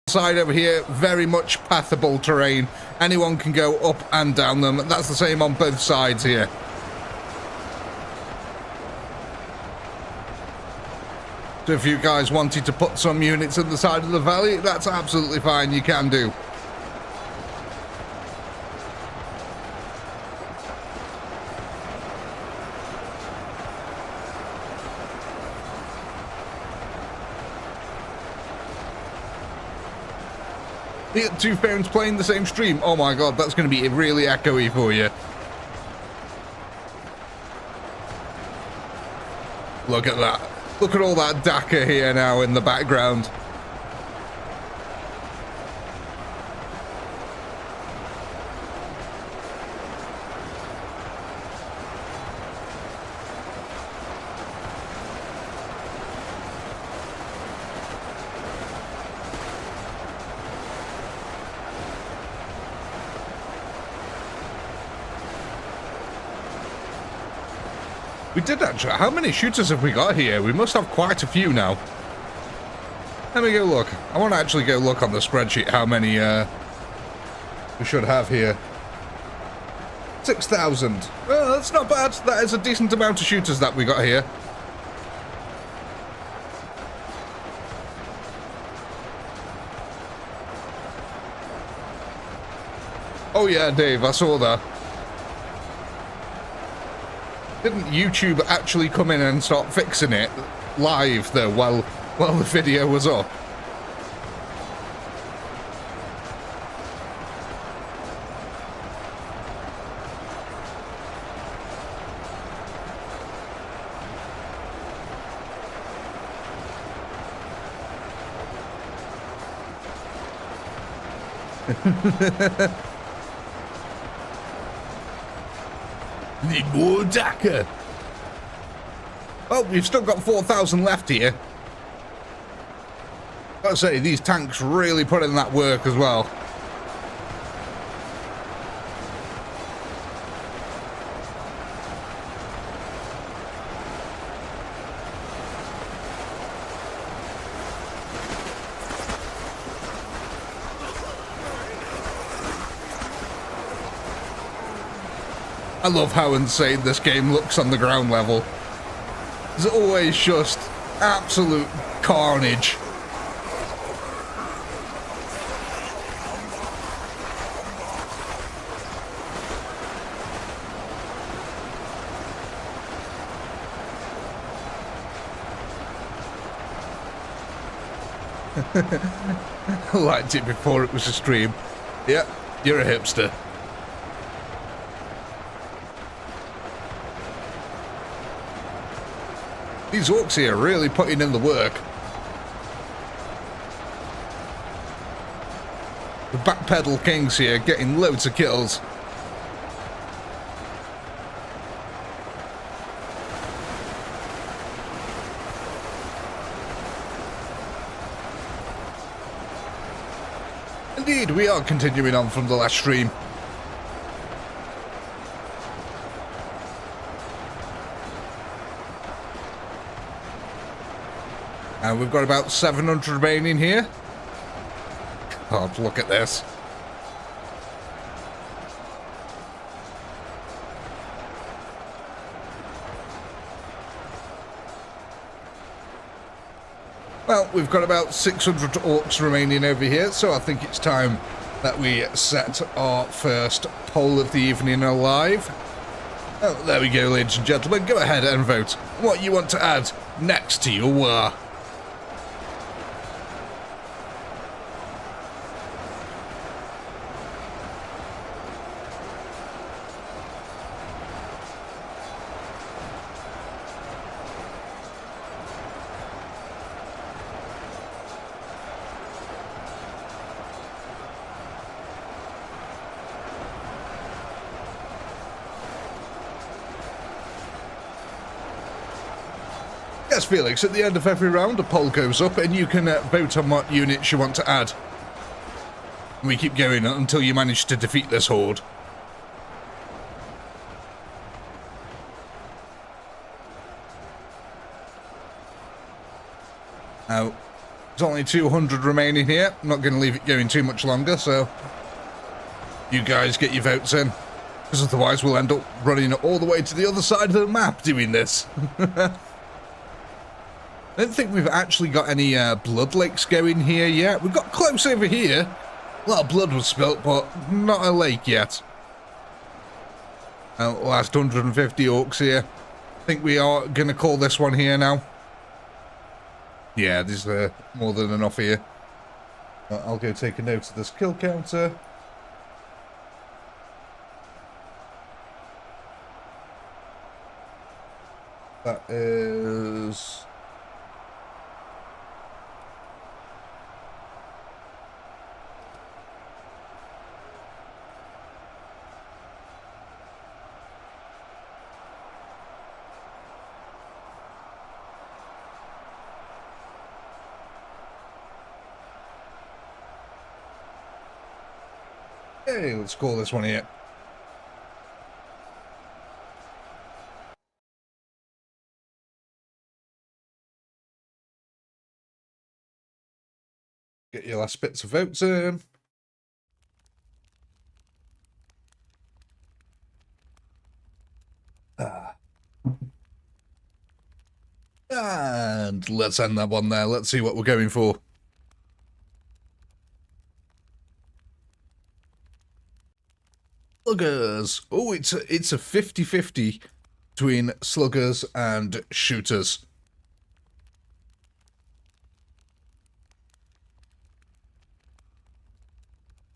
Side over here, very much pathable terrain. Anyone can go up and down them. That's the same on both sides here. So if you guys wanted to put some units in the side of the valley, that's absolutely fine, you can do. You get 2 phones playing the same stream. Oh my god, that's going to be really echoey for you. Look at that. Look at all that Dakar here now in the background. We did actually. How many shooters have we got here? We must have quite a few now. Let me go look. I want to actually go look on the spreadsheet how many we should have here. 6,000. Well, that's not bad. That is a decent amount of shooters that we got here. Oh yeah, Dave, I saw that. Didn't YouTube actually come in and start fixing it live though while the video was up? Need more Dakar. Well, we've still got 4,000 left here. Gotta say, these tanks really put in that work as well. I love how insane this game looks on the ground level. It's always just absolute carnage. I liked it before it was a stream. Yep, you're a hipster. These orcs here are really putting in the work. The backpedal kings here getting loads of kills. Indeed, we are continuing on from the last stream. And we've got about 700 remaining here. God, look at this. Well, we've got about 600 orcs remaining over here, so I think it's time that we set our first poll of the evening alive. Oh, there we go, ladies and gentlemen. Go ahead and vote what you want to add next to your war. Yes, Felix, at the end of every round, a poll goes up and you can vote on what units you want to add. We keep going until you manage to defeat this horde. Now, There's only 200 remaining here. I'm not going to leave it going too much longer, so you guys get your votes in, because otherwise we'll end up running all the way to the other side of the map doing this. I don't think we've actually got any blood lakes going here yet. We've got close over here. A lot of blood was spilt, but not a lake yet. Last 150 orcs here. I think we are going to call this one here now. Yeah, there's more than enough here. I'll go take a note of this kill counter. That is... Hey, let's call this one here. Get your last bits of votes in. And let's end that one there. Let's see what we're going for. Sluggers. Oh, it's a 50-50 between sluggers and shooters.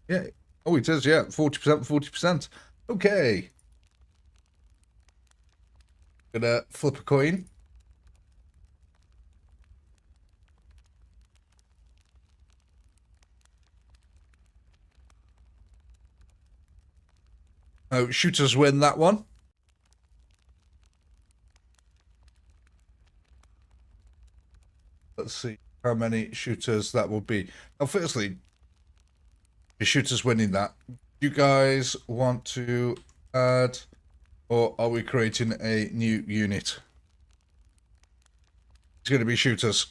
Yeah. Oh, it is, yeah. 40%, 40%. Okay. Gonna flip a coin. Oh, shooters win that one. Let's see how many shooters that will be. Now, firstly, the shooters winning that. You guys want to add, or are we creating a new unit? It's going to be shooters.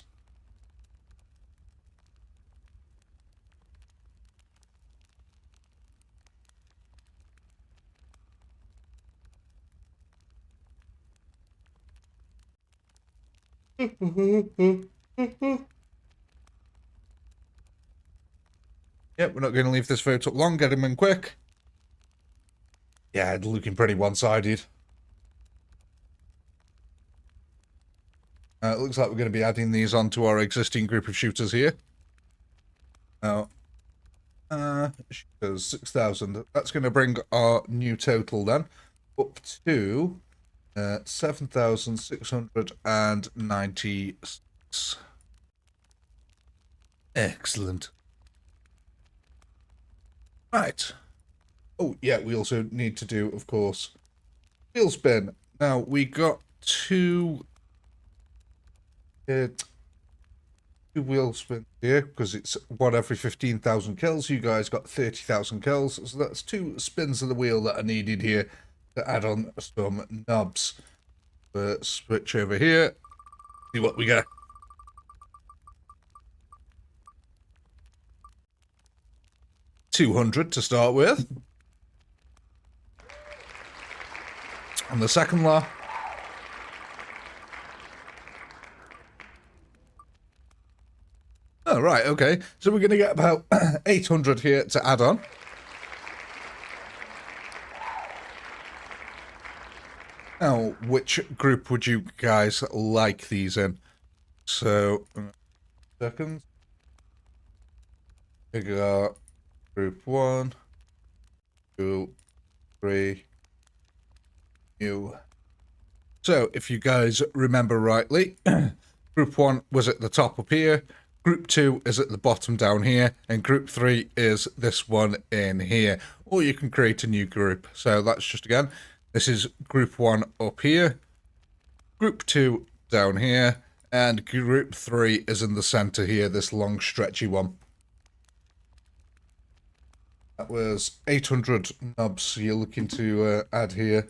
Yep, we're not going to leave this vote up long. Get him in quick. Yeah, looking pretty one-sided. It looks like we're going to be adding these onto our existing group of shooters here. Now, shooters 6,000. That's going to bring our new total then up to 7,696. Excellent. Right. Oh, yeah, we also need to do, of course, wheel spin. Now, we got two wheel spins here, because it's one every 15,000 kills. You guys got 30,000 kills, so that's 2 spins of the wheel that are needed here to add on some knobs. Switch over here, see what we get. $200 to start with. On the second law. Oh, right, okay. So we're going to get about 800 here to add on. Now, which group would you guys like these in? So, seconds. We got group 1, 2, 3, new. So, if you guys remember rightly, group 1 was at the top up here, group 2 is at the bottom down here, and group 3 is this one in here. Or you can create a new group. So that's just, again, this is group 1 up here, group 2 down here, and group 3 is in the center here, this long stretchy one. That was 800 knobs you're looking to add here.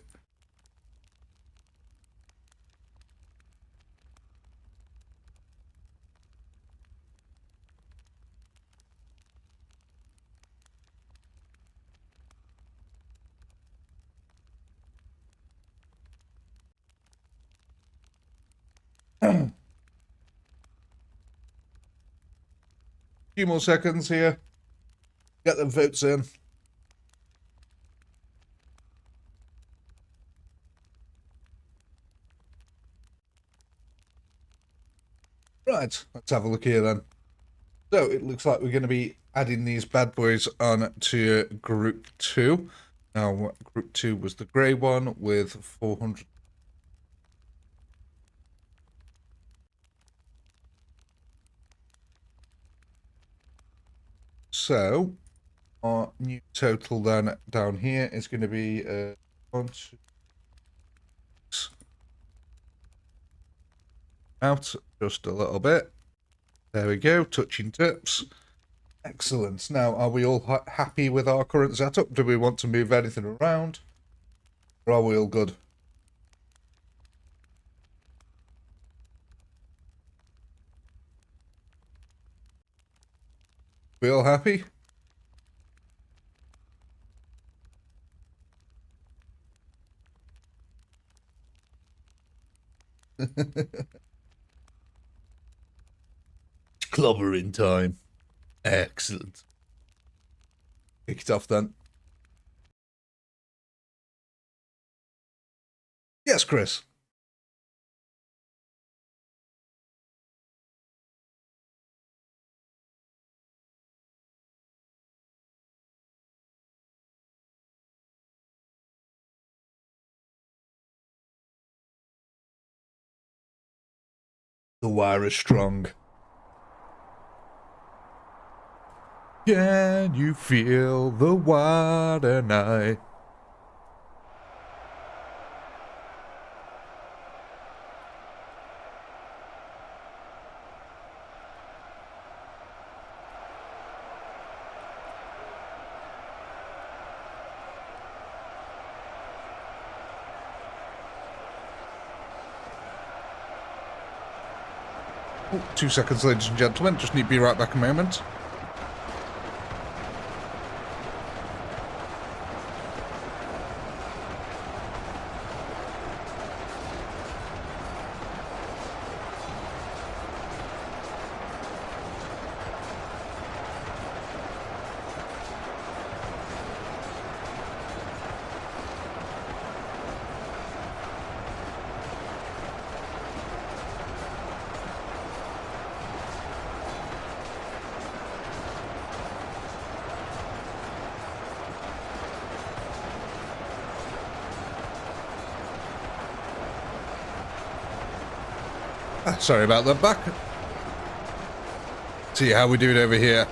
few more seconds here. Get them votes in. Right, let's have a look here then. So it looks like we're going to be adding these bad boys on to Group 2. Now, Group 2 was the grey one with 400. So, our new total then down here is going to be 1, 2, 6. Out just a little bit. There we go, touching tips. Excellent. Now, are we all happy with our current setup? Do we want to move anything around? Or are we all good? We all happy? Clobbering time. Excellent. Kick it off then. Yes, Chris. The wire is strong. Can you feel the water night? Oh, 2 seconds, ladies and gentlemen. Just need to be right back a moment. Sorry about that, back. See how we do it over here.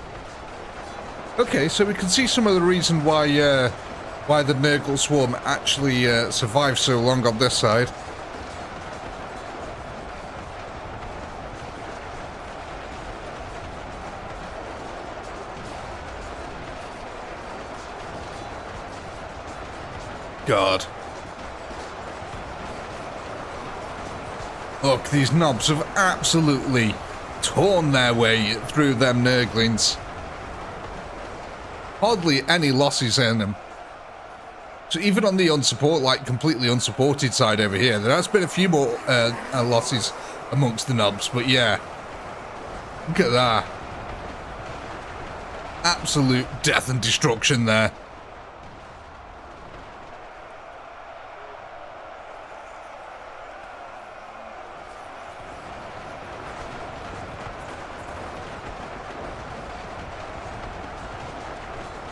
Okay, so we can see some of the reason why the Nurgle swarm actually survived so long on this side. God. Look, these knobs have absolutely torn their way through them Nurglings. Hardly any losses in them. So even on the completely unsupported side over here, there has been a few more losses amongst the knobs, but yeah. Look at that. Absolute death and destruction there.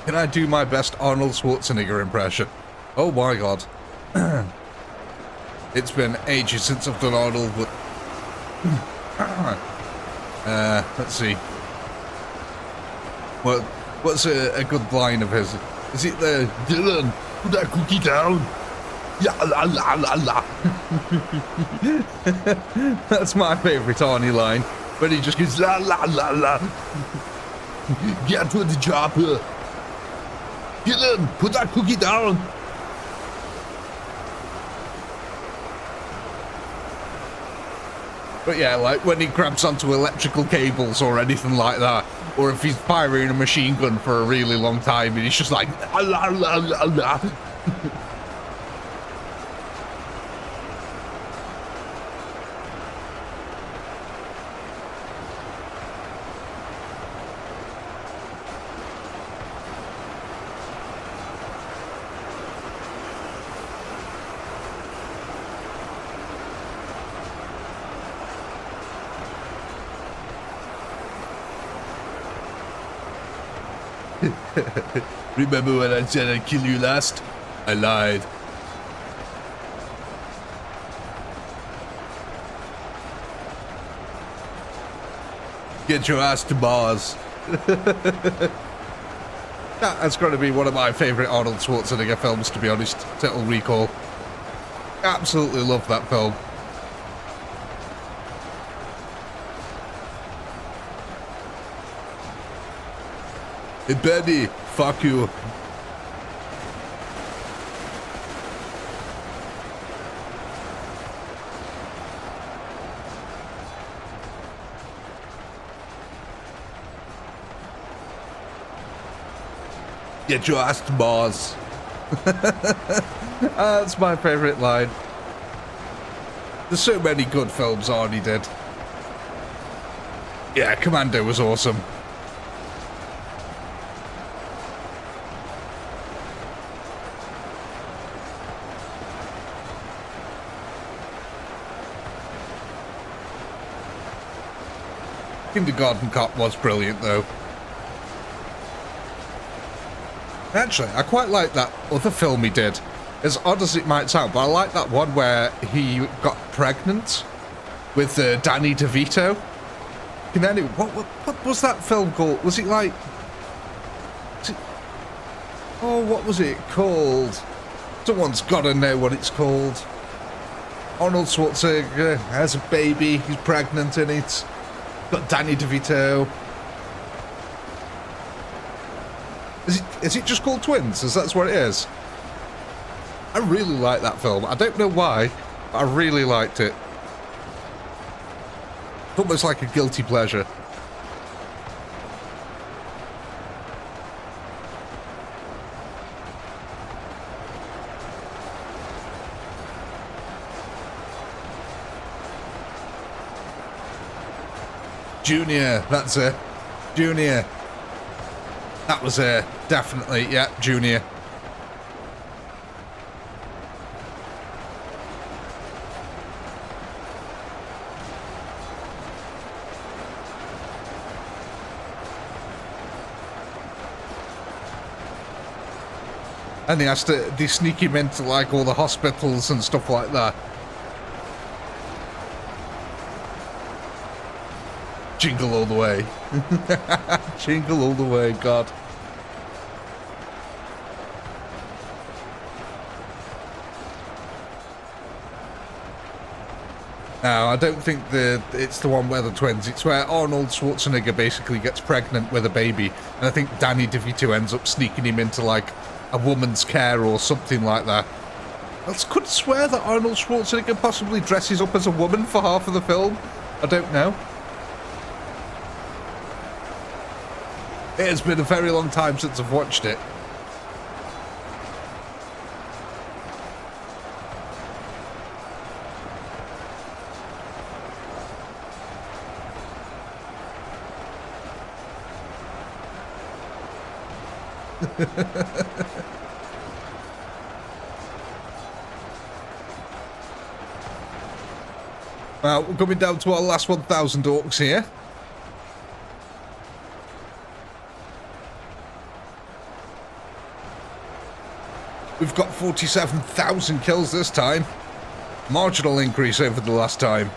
Can I do my best Arnold Schwarzenegger impression? Oh my god. It's been ages since I've done Arnold, but... let's see. What's a good line of his? Is it the... Dylan, put that cookie down. Yeah, la la la la. That's my favourite Arnie line. But he just goes la la la la. Get to the chopper. Dylan, put that cookie down! But yeah, like when he grabs onto electrical cables or anything like that, or if he's firing a machine gun for a really long time and he's just like, la la la la la. Remember when I said I'd kill you last? I lied. Get your ass to Mars. That's got to be one of my favourite Arnold Schwarzenegger films, to be honest. Total Recall. Absolutely love that film. Hey, Benny, fuck you. Get your ass to Mars. That's my favourite line. There's so many good films Arnie did. Yeah, Commando was awesome. Kindergarten Cop was brilliant, though. Actually, I quite like that other film he did. As odd as it might sound, but I like that one where he got pregnant with Danny DeVito. What was that film called? Was it like... Oh, what was it called? Someone's got to know what it's called. Arnold Schwarzenegger has a baby, he's pregnant in it. Got Danny DeVito. Is it just called Twins? Is that what it is? I really like that film. I don't know why, but I really liked it. It's almost like a guilty pleasure. Junior, that's it. Junior. That was definitely, yeah, Junior. And they sneak him into like all the hospitals and stuff like that. Jingle all the way. Jingle all the way, God. No, I don't think it's the one where the twins. It's where Arnold Schwarzenegger basically gets pregnant with a baby, and I think Danny DeVito ends up sneaking him into like a woman's care or something like that. I could swear that Arnold Schwarzenegger possibly dresses up as a woman for half of the film. I don't know. It has been a very long time since I've watched it. Well, we're coming down to our last 1,000 orcs here. We've got 47,000 kills this time. Marginal increase over the last time.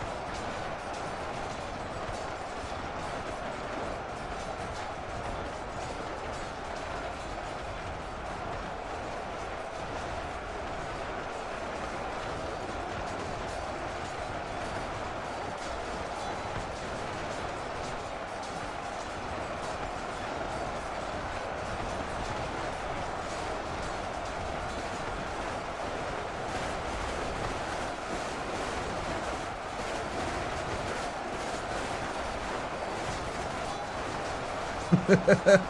I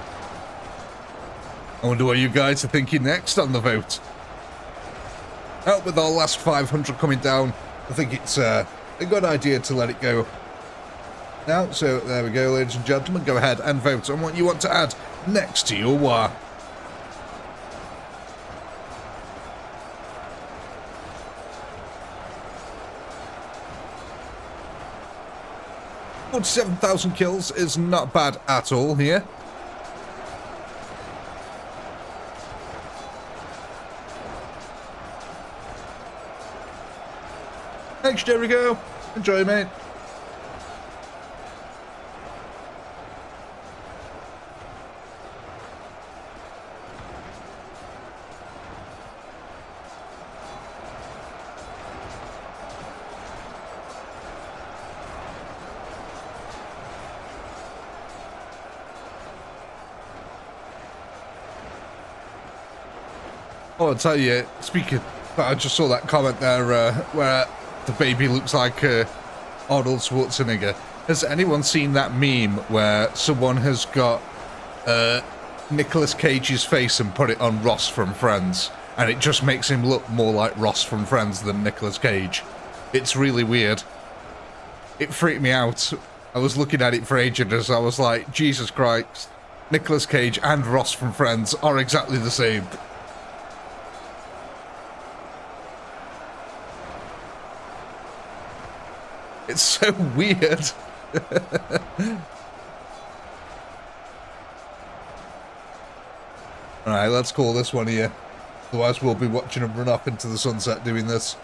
wonder what you guys are thinking next on the vote. Oh, with our last 500 coming down, I think it's a good idea to let it go now. So there we go, ladies and gentlemen. Go ahead and vote on what you want to add next to your war. .47,000 kills is not bad at all here. Thanks, Jericho. Enjoy, mate. Oh, I'll tell you, speaking, I just saw that comment there where the baby looks like Arnold Schwarzenegger. Has anyone seen that meme where someone has got Nicolas Cage's face and put it on Ross from Friends, and it just makes him look more like Ross from Friends than Nicolas Cage? It's really weird. It freaked me out. I was looking at it for ages. I was like, Jesus Christ, Nicolas Cage and Ross from Friends are exactly the same. It's so weird. Alright, let's call this one here. Otherwise we'll be watching them run off into the sunset doing this.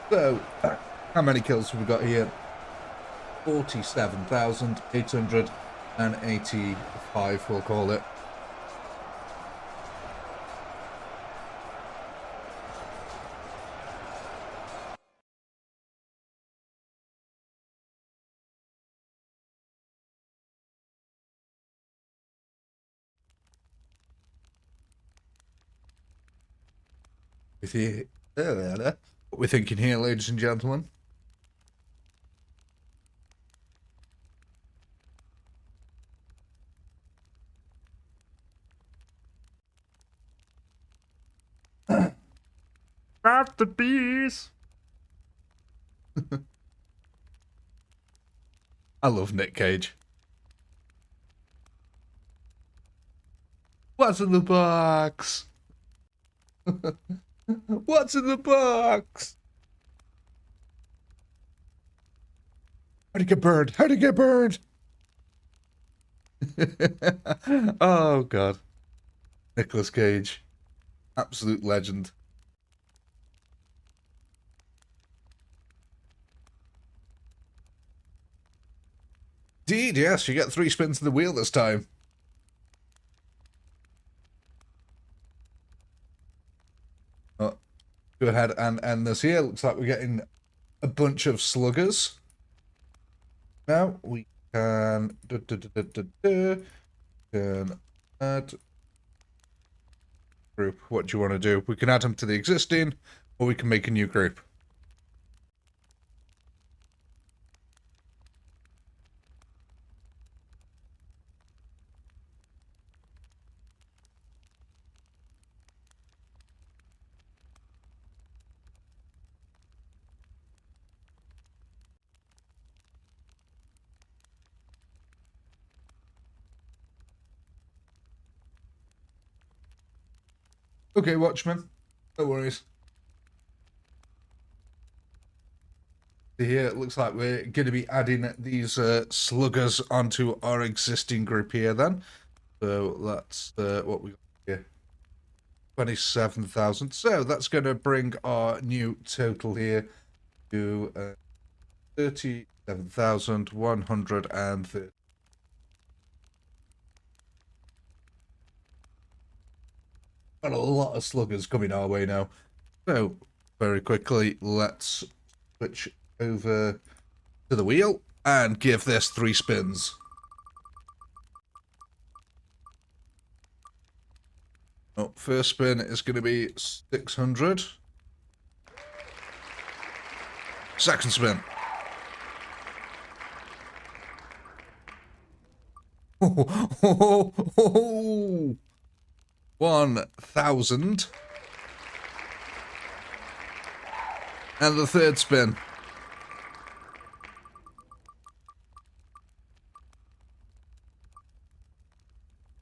So, how many kills have we got here? 47,885, we'll call it. What we're thinking here, ladies and gentlemen. Not the bees. I love Nick Cage. What's in the box? What's in the box? How'd he get burned? How'd he get burned? Oh, God. Nicolas Cage. Absolute legend. Indeed, yes, you get 3 spins of the wheel this time. Oh, go ahead and end this here. Looks like we're getting a bunch of sluggers. Now we can add group. What do you want to do? We can add them to the existing, or we can make a new group. Okay, Watchman. No worries. Here, it looks like we're going to be adding these sluggers onto our existing group here then. So that's what we got here. 27,000. So that's going to bring our new total here to 37,130. Got a lot of sluggers coming our way now. So, very quickly, let's switch over to the wheel and give this 3 spins. Oh, first spin is going to be 600. Second spin. 1,000. And the third spin.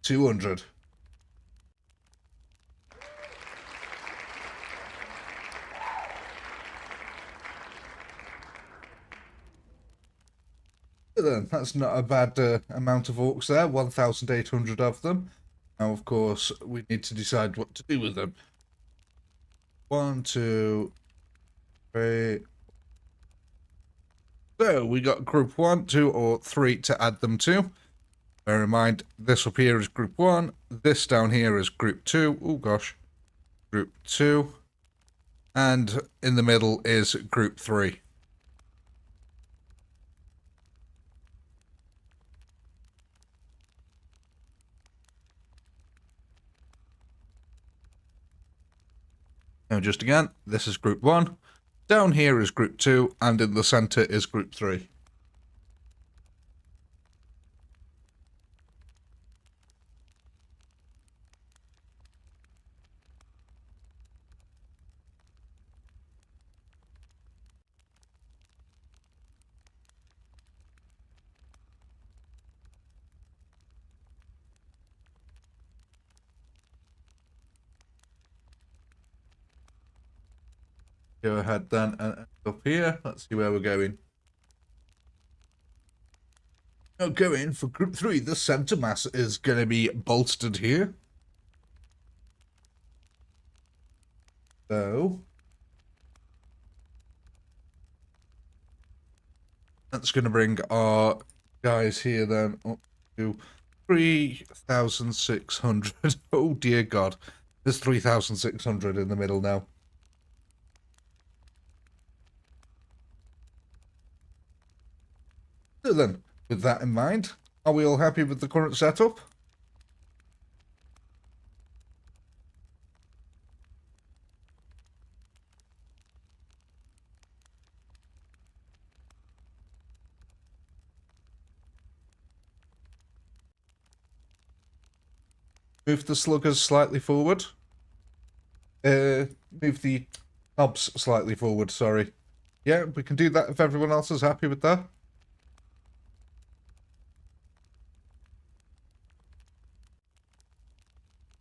200. Then that's not a bad amount of orcs there. 1,800 of them. Now, of course, we need to decide what to do with them. 1, 2, Great. So we got group 1, 2, or 3 to add them to. Bear in mind, this up here is group 1. This down here is group 2. Oh gosh. Group 2. And in the middle is group 3. Now just again, this is group 1. Down here is group 2, and in the center is group 3. Go ahead then and up here. Let's see where we're going. Now going for group 3, the center mass is going to be bolstered here. So that's going to bring our guys here then up to 3,600. Oh dear God. There's 3,600 in the middle now. So then, with that in mind, are we all happy with the current setup? Move the sluggers slightly forward. Move the knobs slightly forward, sorry. Yeah, we can do that if everyone else is happy with that.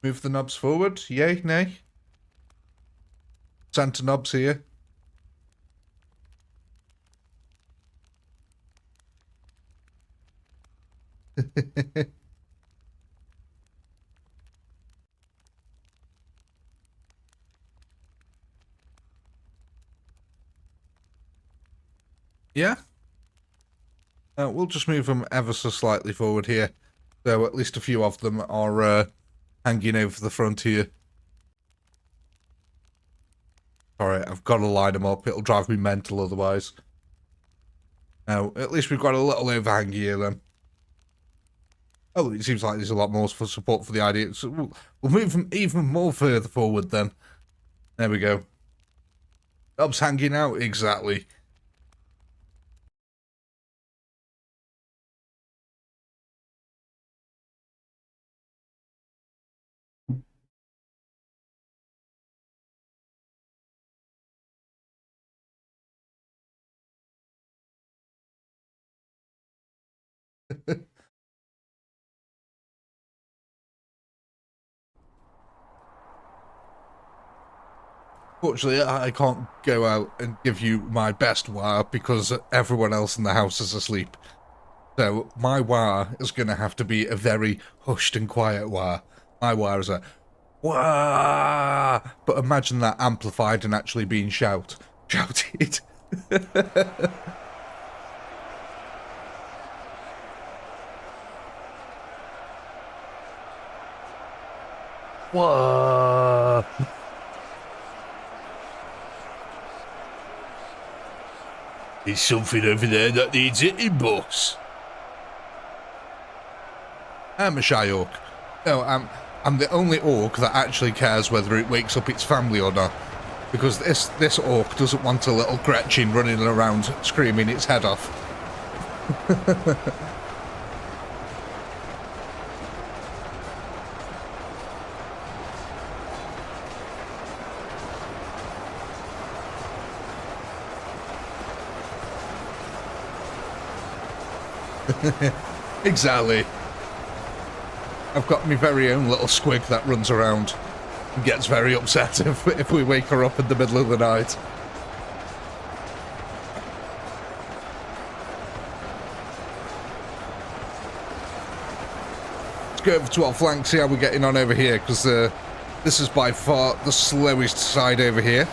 Move the knobs forward. Yay, nay? Center knobs here. Yeah? We'll just move them ever so slightly forward here. So at least a few of them are hanging over the front here. Alright, I've got to line them up. It'll drive me mental otherwise. Now, at least we've got a little overhang here then. Oh, it seems like there's a lot more for support for the idea. So we'll move them even more further forward then. There we go. Knobs hanging out, exactly. Fortunately, I can't go out and give you my best wire because everyone else in the house is asleep. So my wire is going to have to be a very hushed and quiet wire. My wire is a wah, but imagine that amplified and actually being shouted. Wah. There's something over there that needs hitting, boss. I'm a shy orc. No, I'm the only orc that actually cares whether it wakes up its family or not. Because this orc doesn't want a little Gretchen running around screaming its head off. Exactly. I've got my very own little squig that runs around and gets very upset if we wake her up in the middle of the night. Let's go over to our flank, see how we're getting on over here, because this is by far the slowest side over here.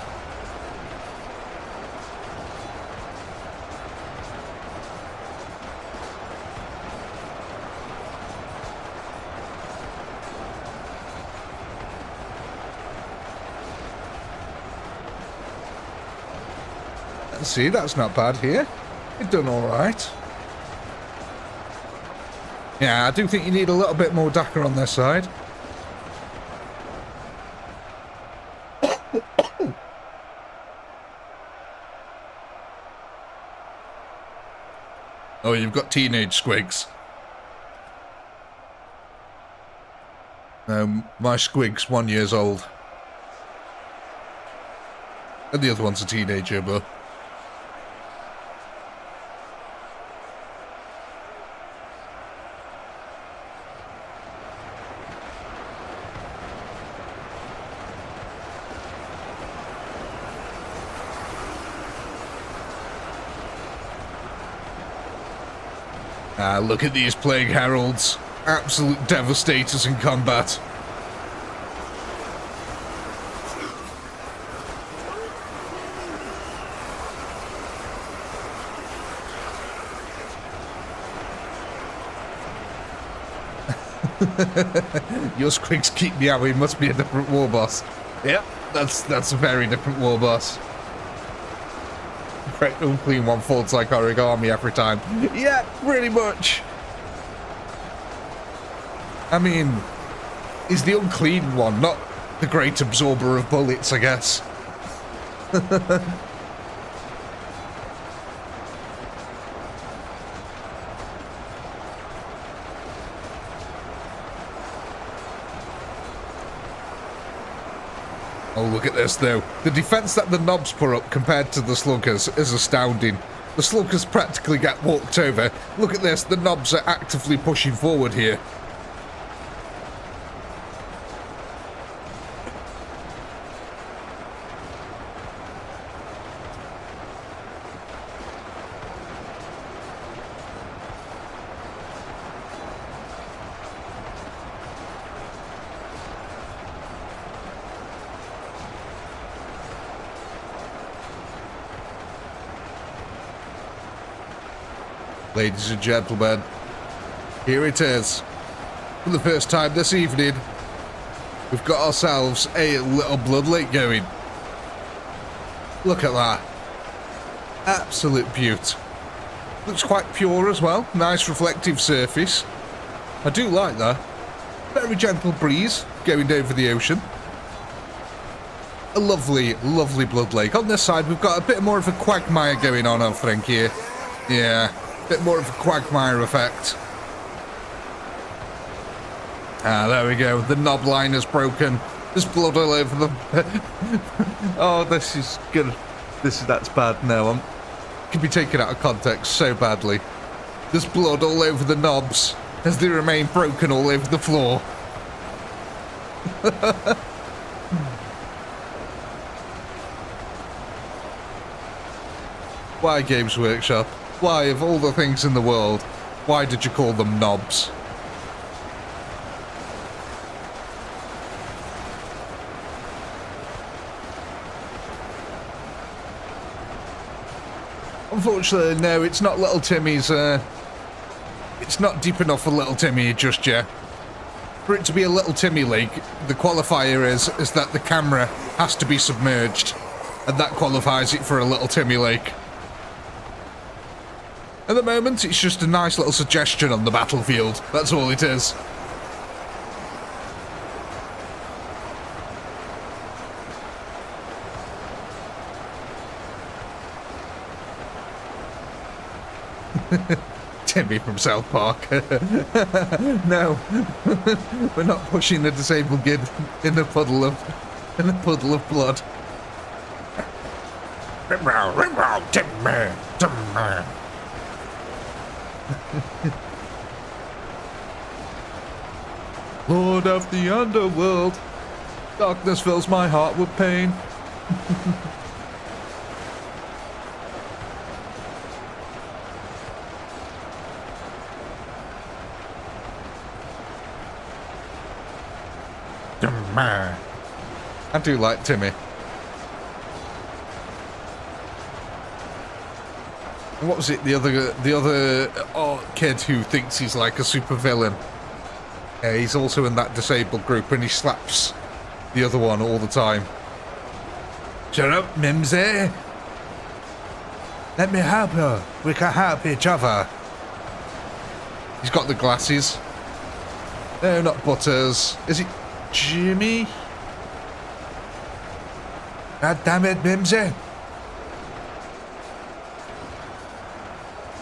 See, that's not bad here. You've done alright. Yeah, I do think you need a little bit more DACA on this side. Oh, you've got teenage squigs. My squig's 1 year old. And the other one's a teenager, but... look at these Plague Heralds. Absolute devastators in combat. Your squigs keep meowing, must be a different war boss. Yep, that's a very different war boss. Great unclean one folds like origami every time. Yeah, pretty much. I mean, he's the unclean one, not the great absorber of bullets, I guess. Oh, look at this, though. The defense that the knobs put up compared to the sluggers is astounding. The sluggers practically get walked over. Look at this, the knobs are actively pushing forward here. Ladies and gentlemen, here it is. For the first time this evening, we've got ourselves a little blood lake going. Look at that. Absolute beaut. Looks quite pure as well. Nice reflective surface. I do like that. Very gentle breeze going over the ocean. A lovely, lovely blood lake. On this side, we've got a bit more of a quagmire going on, I think, here. Yeah. Bit more of a quagmire effect. There we go. The knob line is broken. There's blood all over them. Oh, this is good. That's bad. No, can be taken out of context so badly. There's blood all over the knobs as they remain broken all over the floor. Why Games Workshop? Why, of all the things in the world, why did you call them knobs? Unfortunately, no, it's not Little Timmy's, it's not deep enough for Little Timmy just yet. For it to be a Little Timmy lake, the qualifier is that the camera has to be submerged, and that qualifies it for a Little Timmy lake. At the moment, it's just a nice little suggestion on the battlefield. That's all it is. Timmy from South Park. No, we're not pushing the disabled kid in a puddle of blood. Timmy, Timmy. Lord of the underworld, darkness fills my heart with pain. I do like Timmy. What was it? The other kid who thinks he's like a super villain. Yeah, he's also in that disabled group, and he slaps the other one all the time. Shut up, Mimsy. Let me help you. We can help each other. He's got the glasses. No, not Butters. Is it Jimmy? God damn it, Mimsy.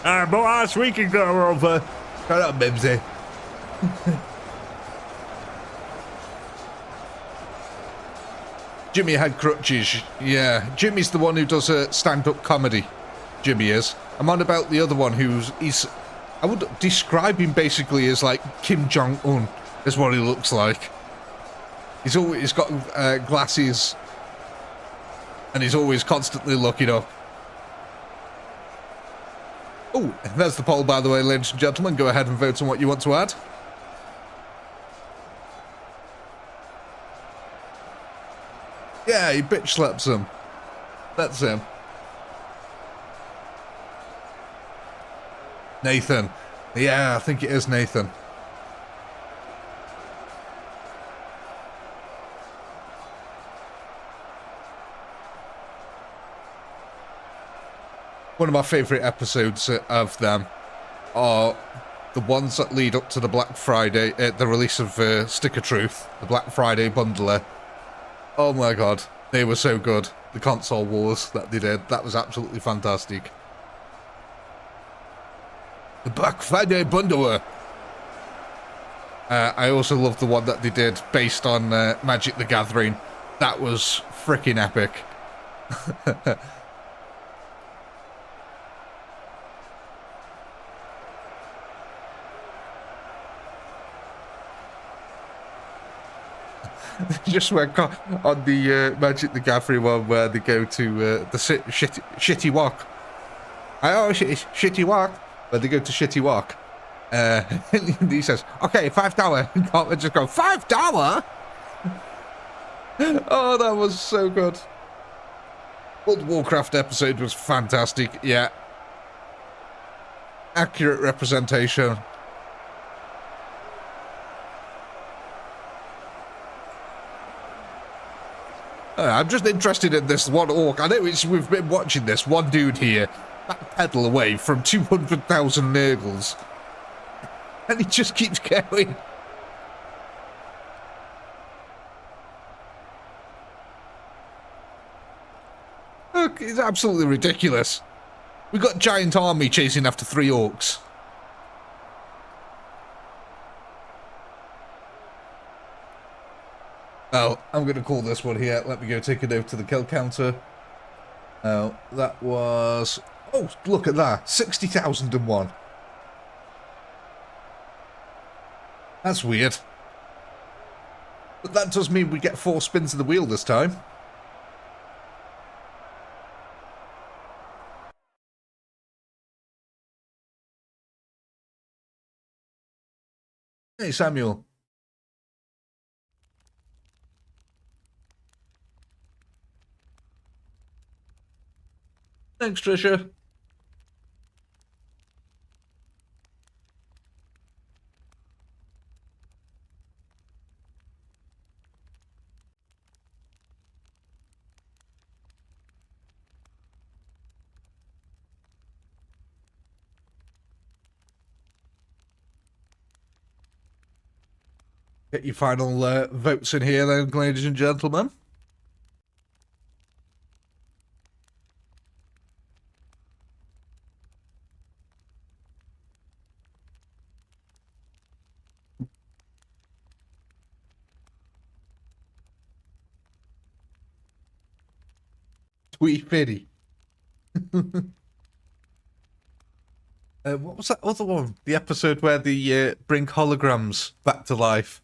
Boss, we can go over. Shut up, Mimsy. Jimmy had crutches. Yeah, Jimmy's the one who does a stand-up comedy. Jimmy is. I'm on about the other one I would describe him basically as like Kim Jong-un, is what he looks like. He's got glasses, and he's always constantly looking up. Oh, there's the poll, by the way, ladies and gentlemen. Go ahead and vote on what you want to add. Yeah, he bitch slaps him. That's him. Nathan. Yeah, I think it is Nathan. One of my favourite episodes of them are the ones that lead up to the Black Friday, the release of Stick of Truth, the Black Friday bundler. Oh my god, they were so good. The console wars that they did, that was absolutely fantastic. The Black Friday bundler. I also love the one that they did based on Magic the Gathering. That was freaking epic. Just went on the Magic the Gathering one where they go to the shitty walk. Shitty walk. Where they go to shitty walk. And he says, okay, $5. And Cartman just go, $5? Oh, that was so good. World of Warcraft episode was fantastic. Yeah. Accurate representation. I'm just interested in this one orc. I know we've been watching this one dude here backpedal away from 200,000 Nurgles. And he just keeps going. Look, it's absolutely ridiculous. We've got giant army chasing after 3 orcs. Oh, I'm going to call this one here. Let me go take a note to the kill counter. Oh, that was... Oh, look at that. 60,001. That's weird. But that does mean we get 4 spins of the wheel this time. Hey, Samuel. Thanks, Trisha. Get your final votes in here then, ladies and gentlemen. Tweet Fiddy. What was that other one? The episode where they bring holograms back to life.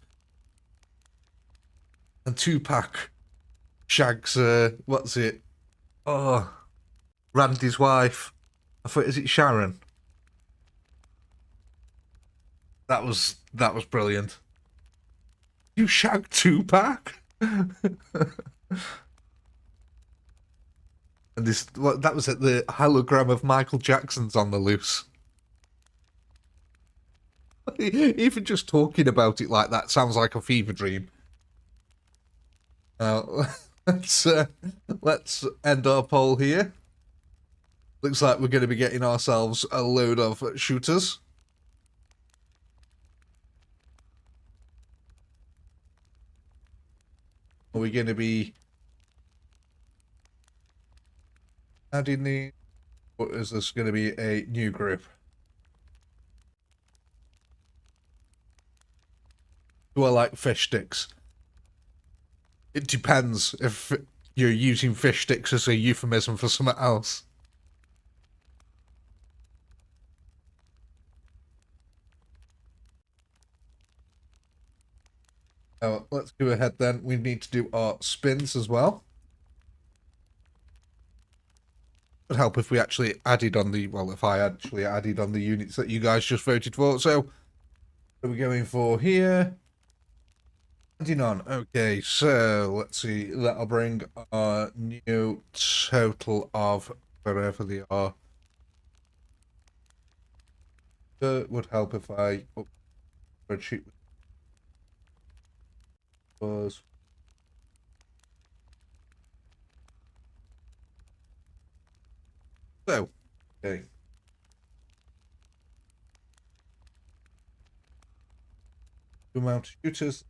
And Tupac shags, what's it? Oh, Randy's wife. I thought, is it Sharon? That was brilliant. You shagged Tupac? And this, that was at the hologram of Michael Jackson's on the loose. Even just talking about it like that sounds like a fever dream. Let's end our poll here. Looks like we're going to be getting ourselves a load of shooters. Are we going to be adding the... Or is this going to be a new group? Do I like fish sticks? It depends if you're using fish sticks as a euphemism for something else. Oh, let's go ahead then. We need to do our spins as well. Would help if we actually added on the, well, if I actually added on the units that you guys just voted for. So, what are we going for here? Adding on. Okay, so let's see. That'll bring our new total of wherever they are. It would help if I up spreadsheet was. So, okay. The amount of shooters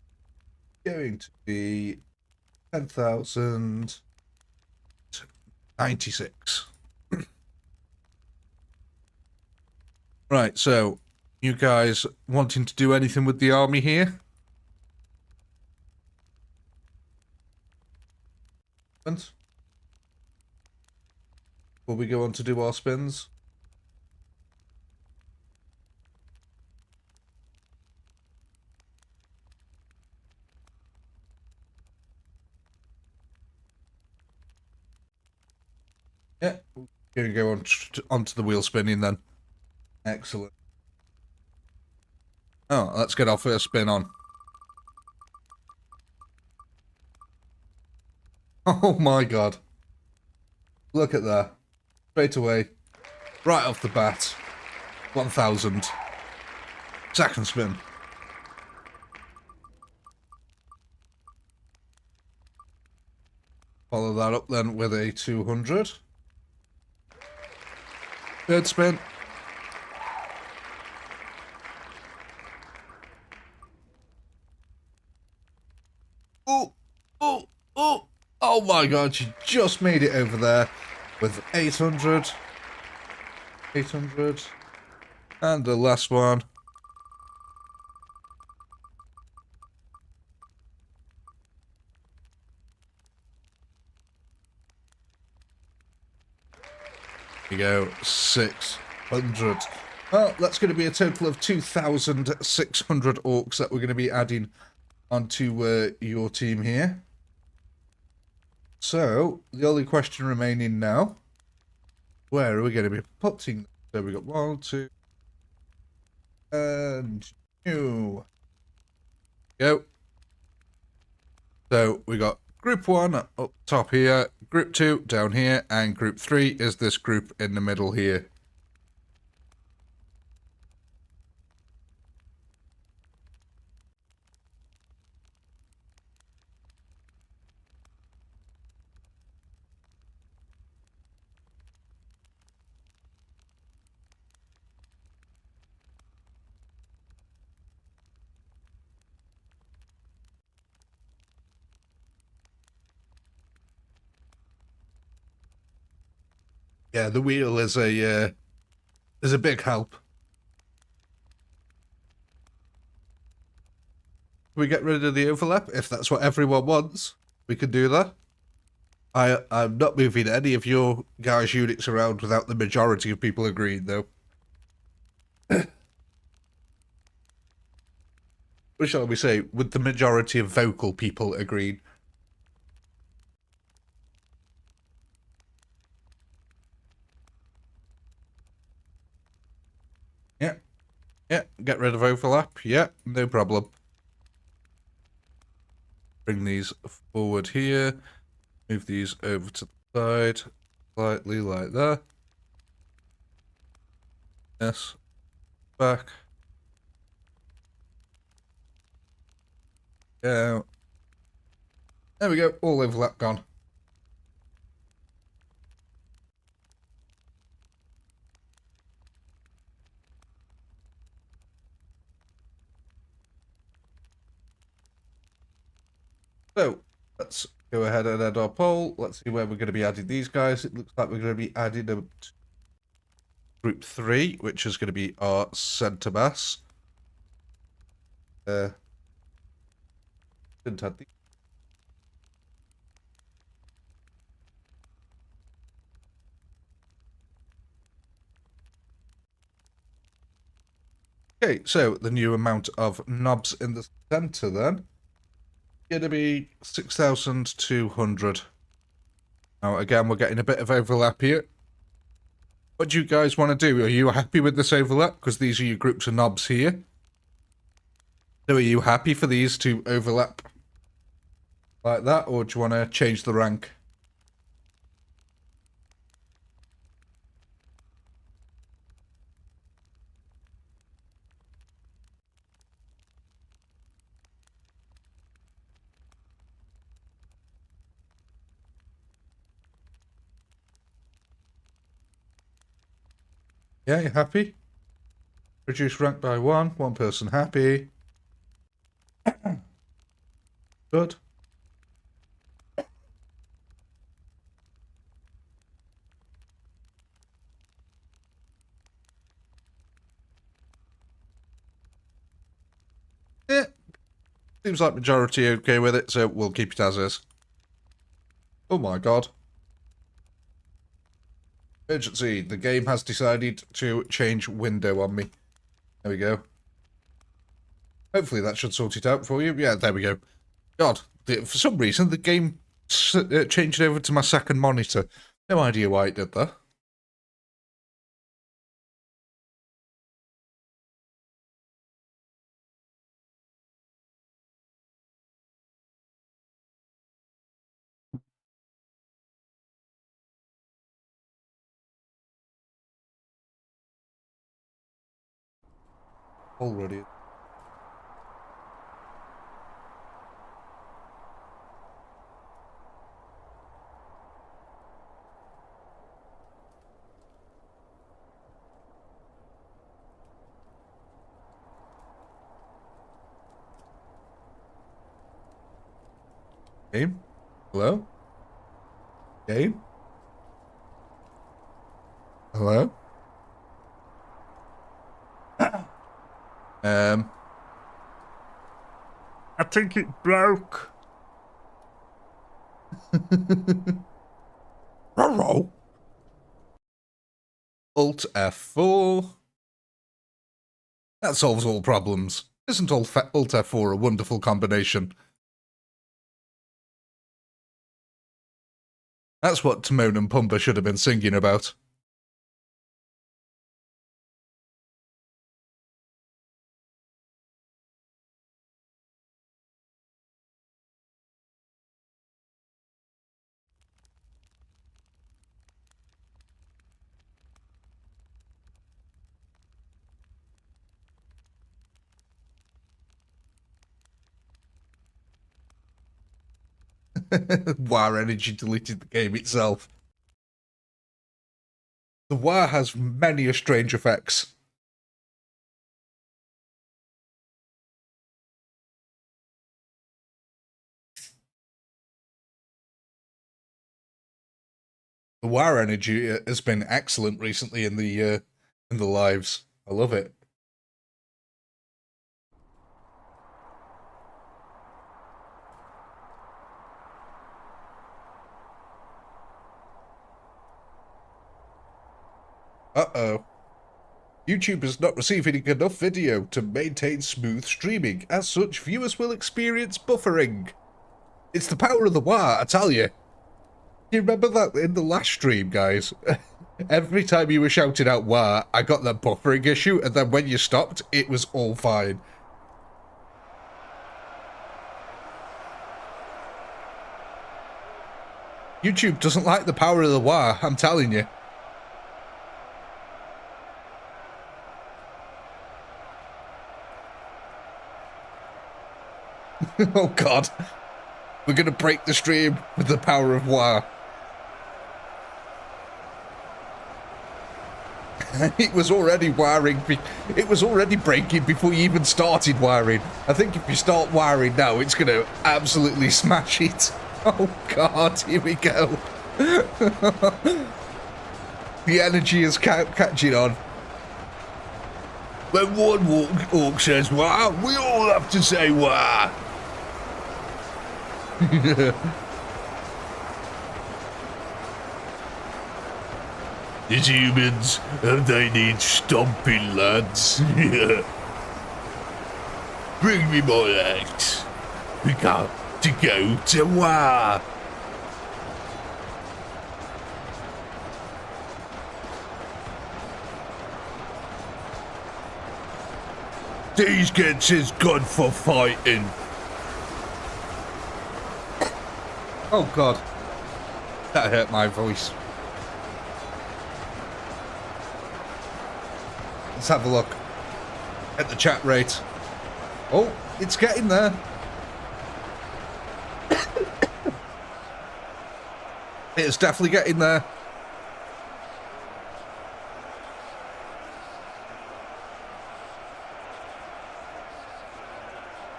going to be 10,096. Right, so you guys wanting to do anything with the army here? Will we go on to do our spins? Yeah, we're going to go onto the wheel spinning then. Excellent. Oh, let's get our first spin on. Oh my god. Look at that. Straight away. Right off the bat. 1,000. Second spin. Follow that up then with a 200. Third spin. Oh, oh, oh. Oh my god, she just made it over there with 800. 800. And the last one. Here you go, 600. Well, that's going to be a total of 2,600 orcs that we're going to be adding onto your team here. So, the only question remaining now, where are we going to be putting? So we got 1, 2, and new. Go. So we got group 1 up top here, group 2 down here, and group 3 is this group in the middle here. Yeah, the wheel is a big help. We get rid of the overlap if that's what everyone wants. We can do that. I'm not moving any of your guys' units around without the majority of people agreeing, though. What shall we say? With the majority of vocal people agreeing. Yeah. Yeah, get rid of overlap. Yeah, no problem. Bring these forward here. Move these over to the side. Slightly like that. Yes. Back. Yeah. There we go. All overlap gone. So, let's go ahead and add our poll. Let's see where we're going to be adding these guys. It looks like we're going to be adding a group 3, which is going to be our centre mass. Didn't have the... Okay, so the new amount of knobs in the centre then. Going to be 6,200. Now, again, we're getting a bit of overlap here. What do you guys want to do? Are you happy with this overlap? Because these are your groups of knobs here. So are you happy for these to overlap like that? Or do you want to change the rank? Yeah, you happy? Reduce rank by 1. 1 person happy. Good. Yeah. Seems like majority okay with it, so we'll keep it as is. Oh my god. Urgency. The game has decided to change window on me. There we go. Hopefully that should sort it out for you. Yeah, there we go. God, for some reason the game changed over to my second monitor. No idea why it did that. Already. Game? Hello? Game? Hello? I think it broke. Ruh-roh. Alt F4. That solves all problems. Isn't Alt F4 a wonderful combination? That's what Timon and Pumbaa should have been singing about. WAR Energy deleted the game itself. The WAR has many strange effects. The WAR Energy has been excellent recently in the lives. I love it. Uh-oh. YouTube is not receiving enough video to maintain smooth streaming. As such, viewers will experience buffering. It's the power of the WAR, I tell you. You remember that in the last stream, guys? Every time you were shouting out WAR, I got that buffering issue, and then when you stopped, it was all fine. YouTube doesn't like the power of the WAR, I'm telling you. Oh god. We're gonna break the stream with the power of WAR. It was already wiring. It was already breaking before you even started wiring. I think if you start wiring now, it's going to absolutely smash it. Oh God, here we go. The energy is catching on. When one orc says "wah," we all have to say "wah." These humans, they need stomping, lads. Bring me my axe. We got to go to war. These kids is good for fighting. Oh God, that hurt my voice. Let's have a look at the chat rate. Oh, it's getting there. It's definitely getting there.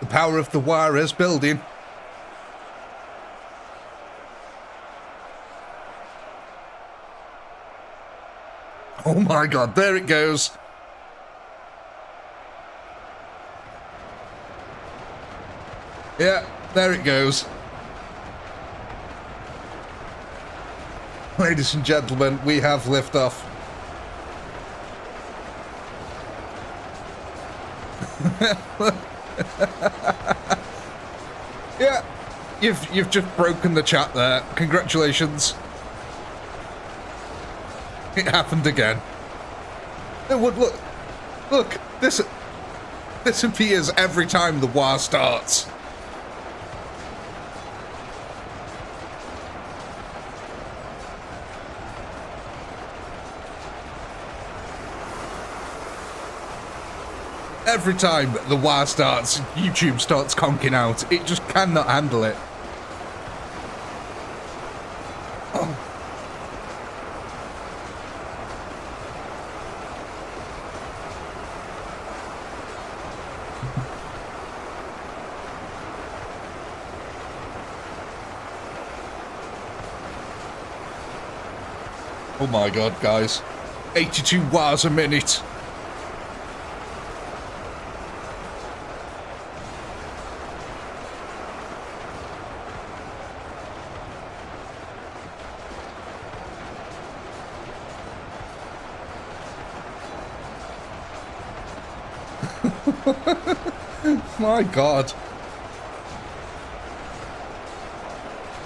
The power of the wire is building. Oh my God, there it goes. Yeah, there it goes. Ladies and gentlemen, we have liftoff. Yeah, you've just broken the chat there. Congratulations. It happened again. Look, this appears every time the war starts. Every time the war starts, YouTube starts conking out. It just cannot handle it. Oh. Oh my God, guys. 82 wars a minute. My God.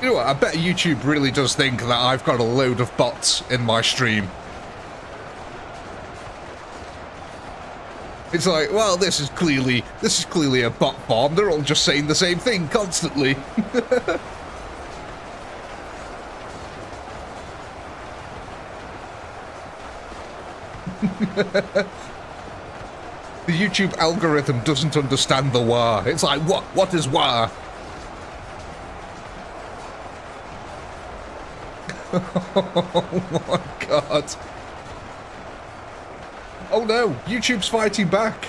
You know what, I bet YouTube really does think that I've got a load of bots in my stream. It's like, well, this is clearly a bot farm. They're all just saying the same thing constantly. The YouTube algorithm doesn't understand the war. It's like, what is war? Oh my God. Oh no, YouTube's fighting back.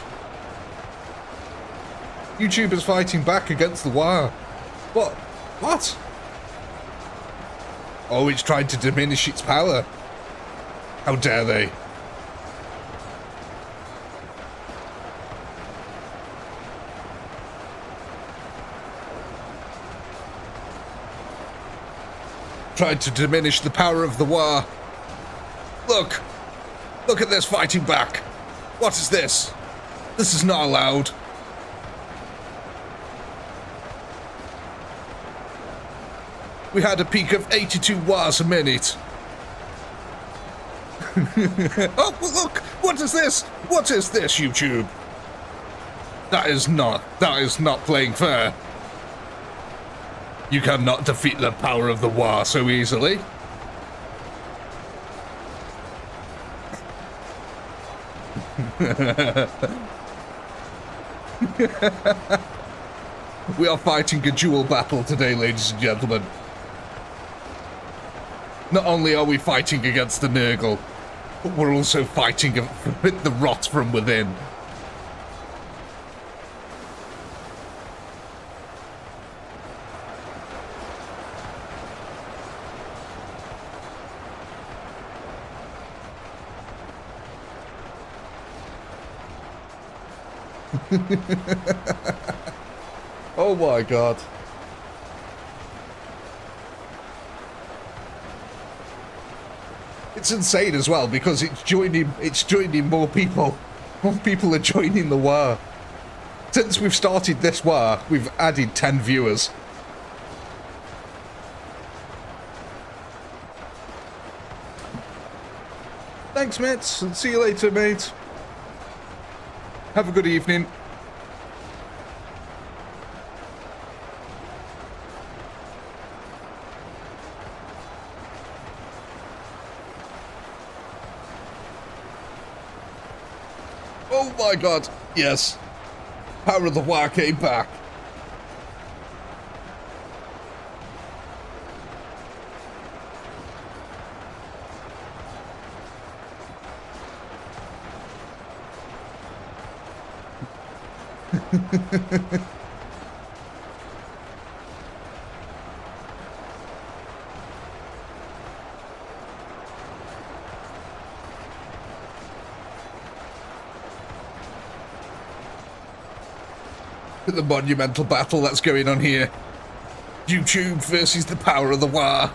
YouTube is fighting back against the war. What? Oh, it's trying to diminish its power. How dare they? Tried to diminish the power of the war. Look at this fighting back. What is this? This is not allowed. We had a peak of 82 wars a minute. Oh, look! What is this? What is this, YouTube? That is not playing fair. You cannot defeat the power of the war so easily. We are fighting a dual battle today, ladies and gentlemen. Not only are we fighting against the Nurgle, but we're also fighting with the rot from within. Oh my god. It's insane as well because it's joining more people. More people are joining the war. Since we've started this war, we've added 10 viewers. Thanks, mates. See you later, mate. Have a good evening. Oh my god, yes. Power of the War came back. The monumental battle that's going on here. YouTube versus the power of the war.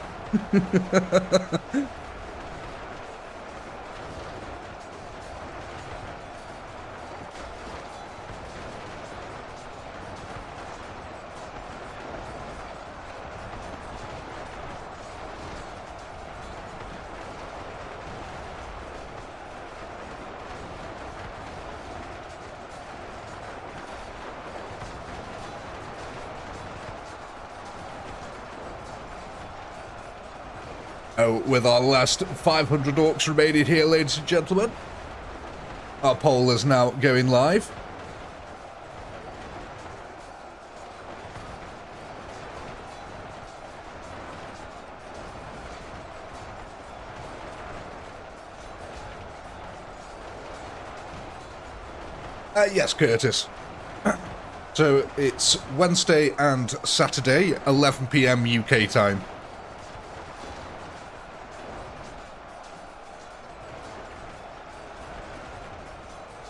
With our last 500 orcs remaining here, ladies and gentlemen. Our poll is now going live. Yes, Curtis. So it's Wednesday and Saturday, 11 PM UK time.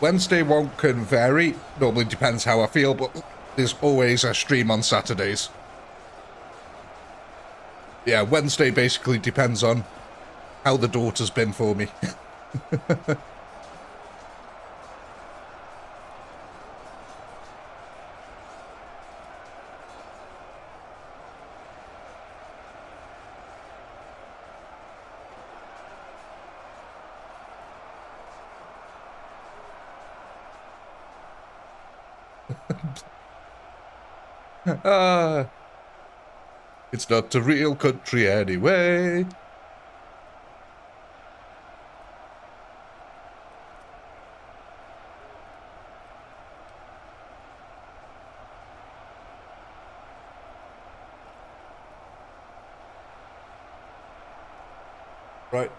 Wednesday one can vary, normally depends how I feel, but there's always a stream on Saturdays. Yeah, Wednesday basically depends on how the daughter's been for me. It's not a real country anyway. Right.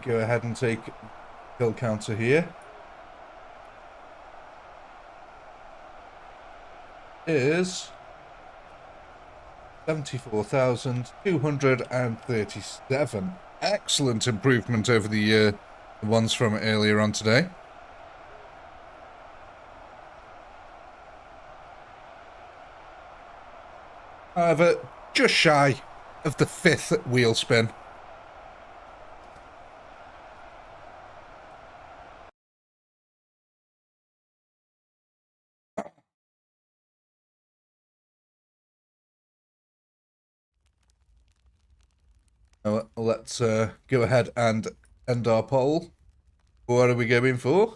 Go ahead and take kill counter here. Is 74,237. Excellent improvement over the ones from earlier on today. However, just shy of the 5th wheel spin. Let's go ahead and end our poll. What are we going for?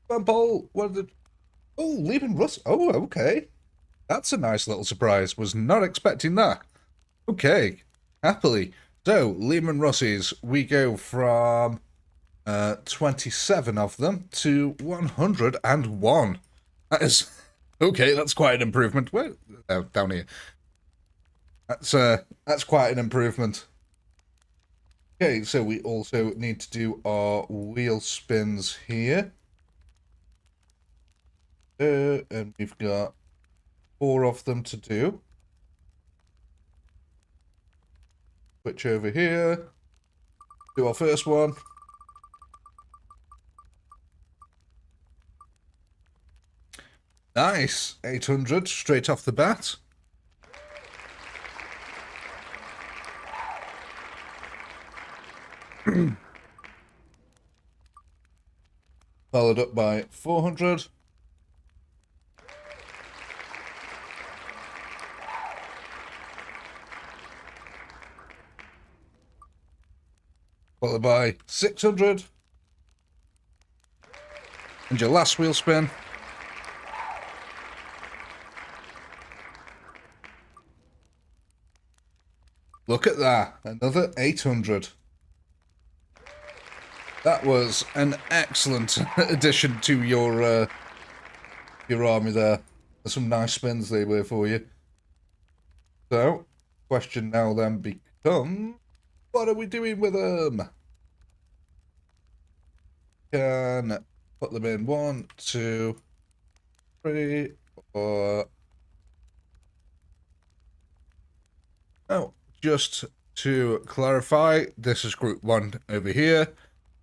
One poll. What did? Oh, leaving Russ. Oh, okay. That's a nice little surprise. Was not expecting that. Okay, happily. So, Lehman Russies, we go from 27 of them to 101. That is... Okay, that's quite an improvement. Where? Oh, down here. That's quite an improvement. Okay, so we also need to do our wheel spins here. And we've got 4 of them to do. Switch over here. Do our first one. Nice. 800 straight off the bat. Followed up by 400. Followed by 600. And your last wheel spin. Look at that. Another 800. That was an excellent addition to your army there. There's some nice spins they were for you. So, question now then becomes, what are we doing with them? Can put them in 1, 2, 3, or... Oh, just to clarify, this is group 1 over here,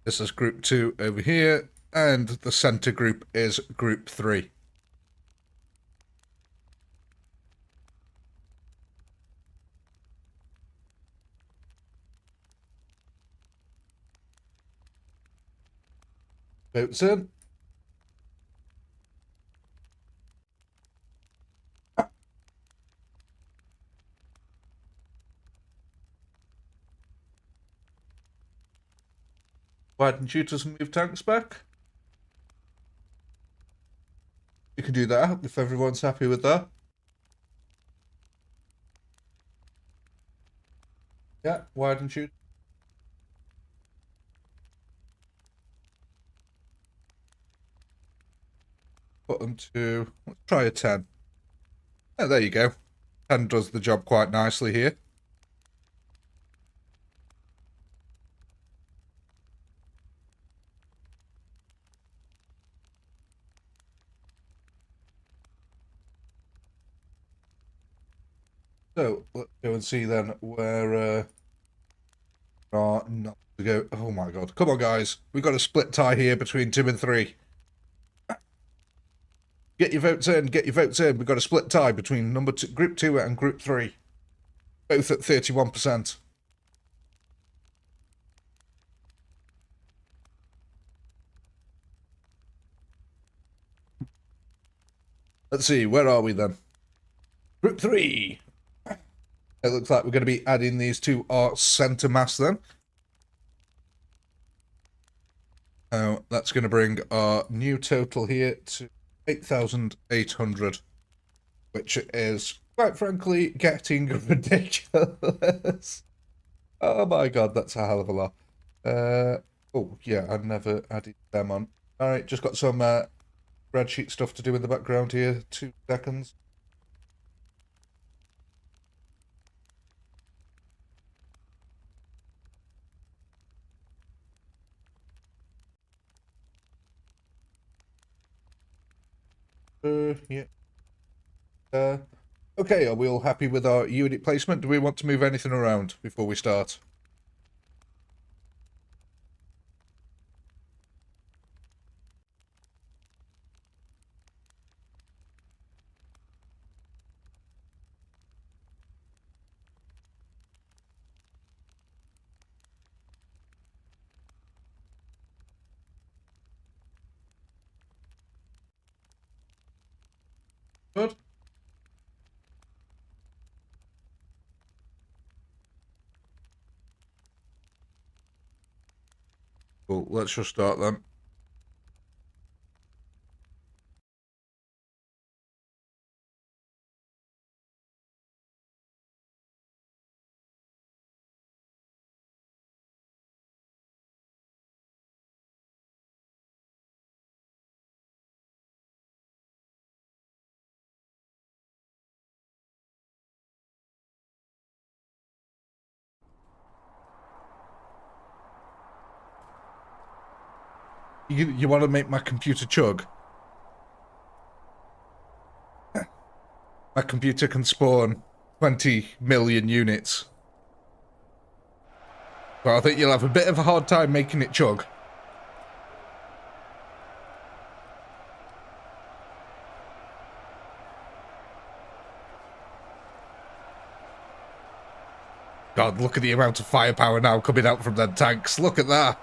this is group 2 over here, and the center group is group 3. Votes in. Widen shooters and move tanks back. You can do that if everyone's happy with that. Yeah, widen shoot. Put them to, let's try a 10. Oh, there you go. 10 does the job quite nicely here. So let's go and see then where are not to go. Oh my god. Come on, guys. We've got a split tie here between 2 and 3. Get your votes in. Get your votes in. We've got a split tie between group 2 and group 3. Both at 31%. Let's see. Where are we then? Group 3. It looks like we're going to be adding these to our center mass then. That's going to bring our new total here to 8,800, which is, quite frankly, getting ridiculous. Oh my god, that's a hell of a lot. Oh, yeah, I never added them on. Alright, just got some spreadsheet stuff to do in the background here. 2 seconds. Yeah. Okay, are we all happy with our unit placement? Do we want to move anything around before we start? Good. Cool, let's just start then. You want to make my computer chug? My computer can spawn 20 million units. But I think you'll have a bit of a hard time making it chug. God, look at the amount of firepower now coming out from them tanks. Look at that.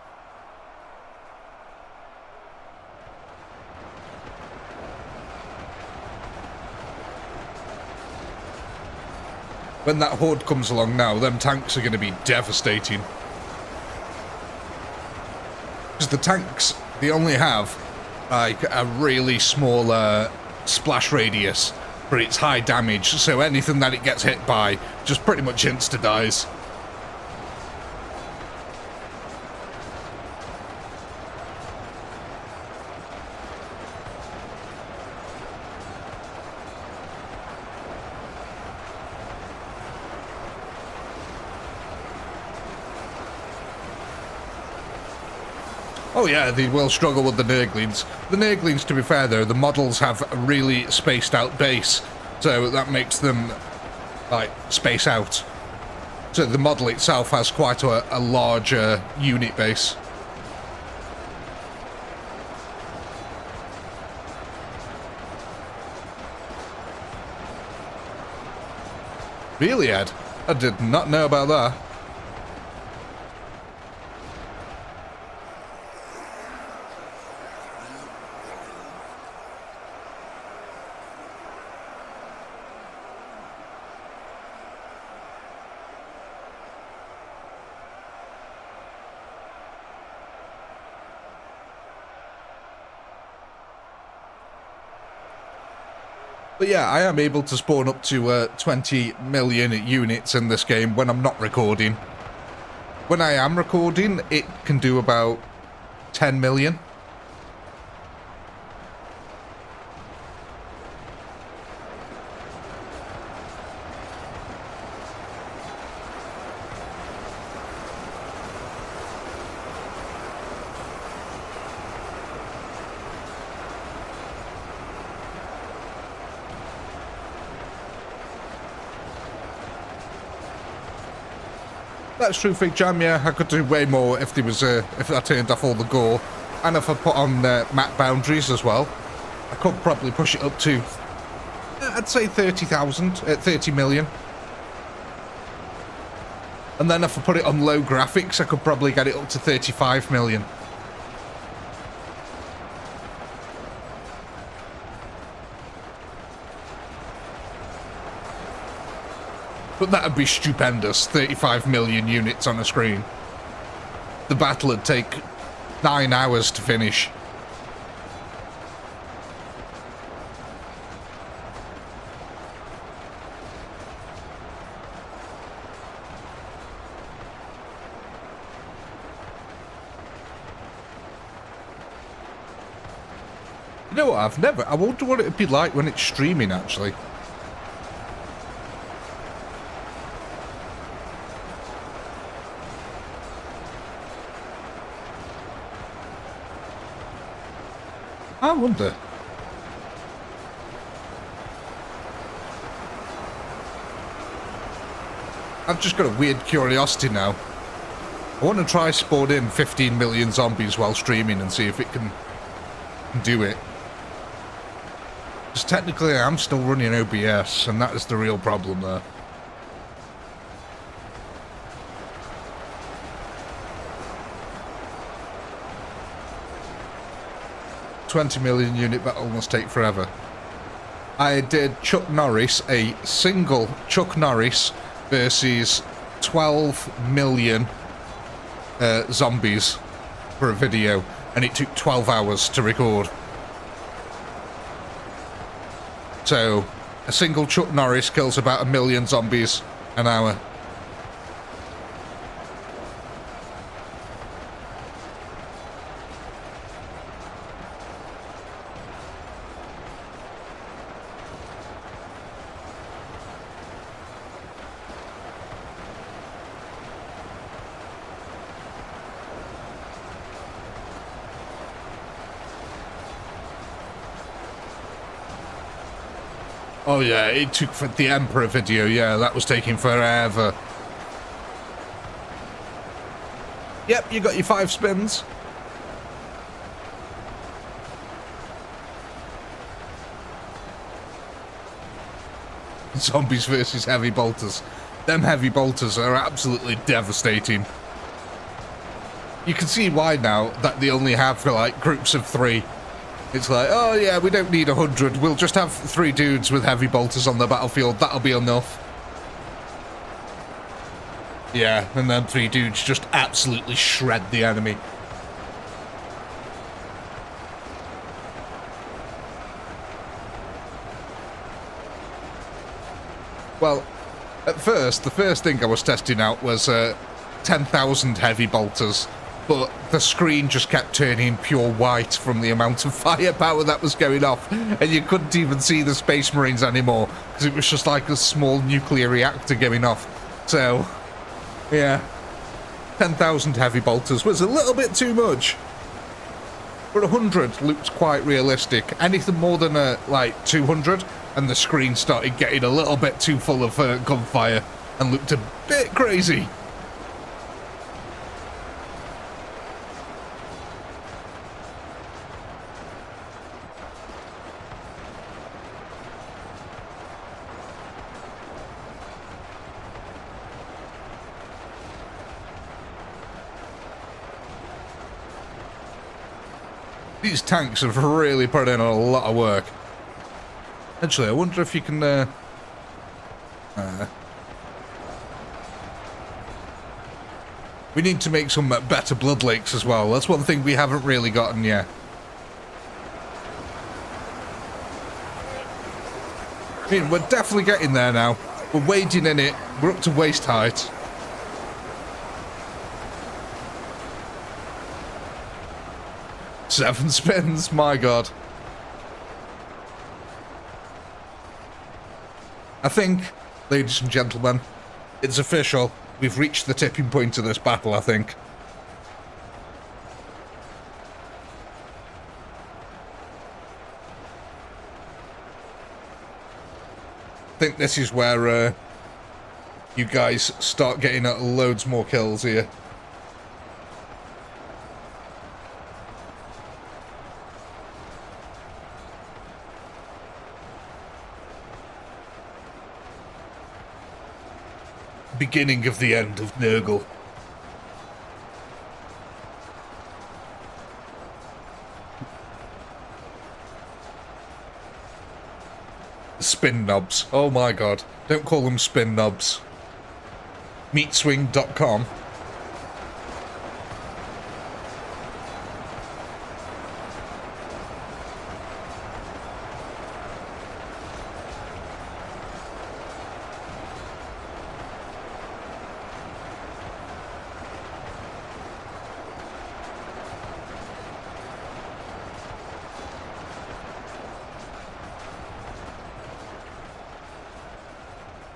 When that horde comes along now, them tanks are going to be devastating. Because the tanks, they only have like a really small splash radius for its high damage, so anything that it gets hit by just pretty much insta-dies. Oh yeah, they will struggle with the Nurglings. The Nurglings, to be fair though, the models have a really spaced out base, so that makes them, like, space out. So the model itself has quite a larger unit base. Really, Ed? I did not know about that. But yeah, I am able to spawn up to 20 million units in this game when I'm not recording. When I am recording, it can do about 10 million. That's true, Fig Jam, yeah. I could do way more if there was if I turned off all the gore. And if I put on map boundaries as well. I could probably push it up to, I'd say 30,000, 30 million. And then if I put it on low graphics, I could probably get it up to 35 million. But that'd be stupendous, 35 million units on a screen. The battle would take 9 hours to finish. You know what, I wonder what it'd be like when it's streaming, actually. I wonder. I've just got a weird curiosity now. I want to try spawn in 15 million zombies while streaming and see if it can do it. Because technically I am still running OBS, and that is the real problem there. $20 million unit battle must take forever. I did Chuck Norris, a single Chuck Norris versus 12 million zombies for a video, and it took 12 hours to record. So a single Chuck Norris kills about 1 million zombies an hour. Oh yeah, it took for the Emperor video, yeah, that was taking forever. Yep, you got your 5 spins. Zombies versus heavy bolters. Them heavy bolters are absolutely devastating. You can see why now that they only have like groups of 3. It's like, oh yeah, we don't need 100. We'll just have 3 dudes with heavy bolters on the battlefield. That'll be enough. Yeah, and then 3 dudes just absolutely shred the enemy. Well, at first, the first thing I was testing out was 10,000 heavy bolters, but the screen just kept turning pure white from the amount of firepower that was going off, and you couldn't even see the Space Marines anymore, because it was just like a small nuclear reactor going off. So, yeah, 10,000 heavy bolters was a little bit too much. But 100 looked quite realistic. Anything more than like 200, and the screen started getting a little bit too full of gunfire and looked a bit crazy. These tanks have really put in a lot of work. Actually, I wonder if you can... we need to make some better blood lakes as well. That's one thing we haven't really gotten yet. I mean, we're definitely getting there now. We're wading in it. We're up to waist height. Seven spins, my god. I think, ladies and gentlemen, it's official. We've reached the tipping point of this battle, I think. I think this is where you guys start getting loads more kills here. Beginning of the end of Nurgle. Spin knobs. Oh my god. Don't call them spin knobs. Meatswing.com.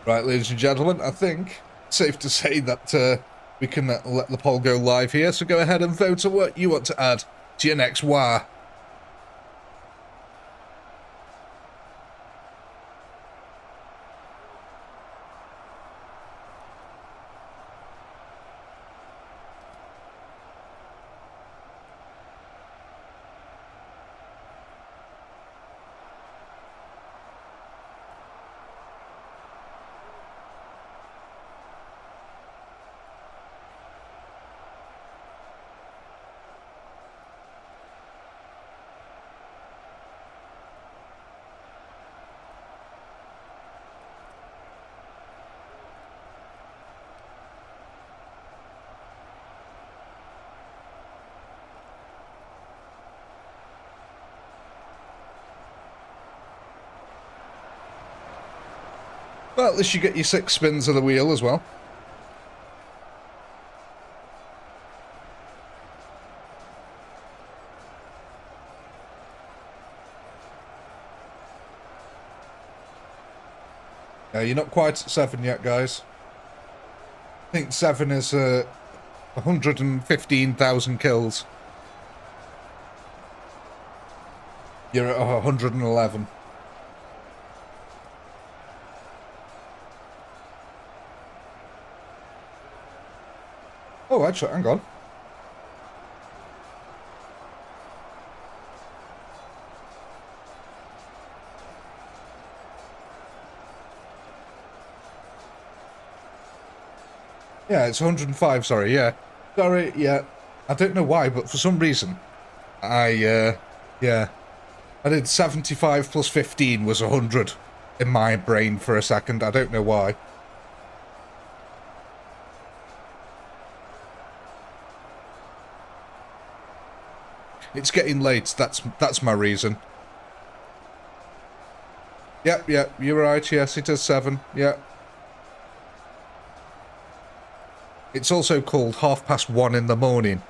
Right, ladies and gentlemen, I think it's safe to say that we can let the poll go live here, so go ahead and vote on what you want to add to your next war. Well, at least you get your 6 spins of the wheel as well. You're not quite at 7 yet, guys. I think 7 is 115,000 kills. You're at 111. actually, hang on. Yeah, it's 105, sorry, yeah. Sorry, yeah. I don't know why, but for some reason, yeah. I did 75 plus 15 was 100 in my brain for a second. I don't know why. It's getting late, that's my reason. Yep, you're right, yes, it is 7, yeah. It's also called 1:30 in the morning.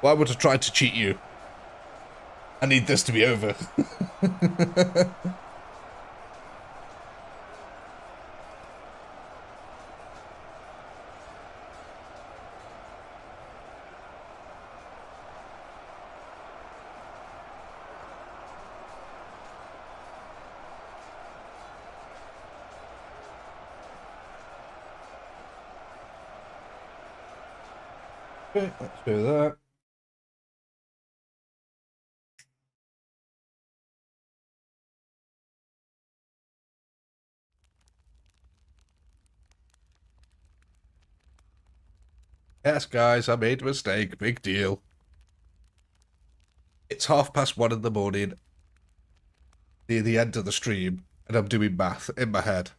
Why would I try to cheat you? I need this to be over. Okay, let's do that. Yes, guys, I made a mistake. Big deal. It's 1:30 in the morning, near the end of the stream, and I'm doing math in my head.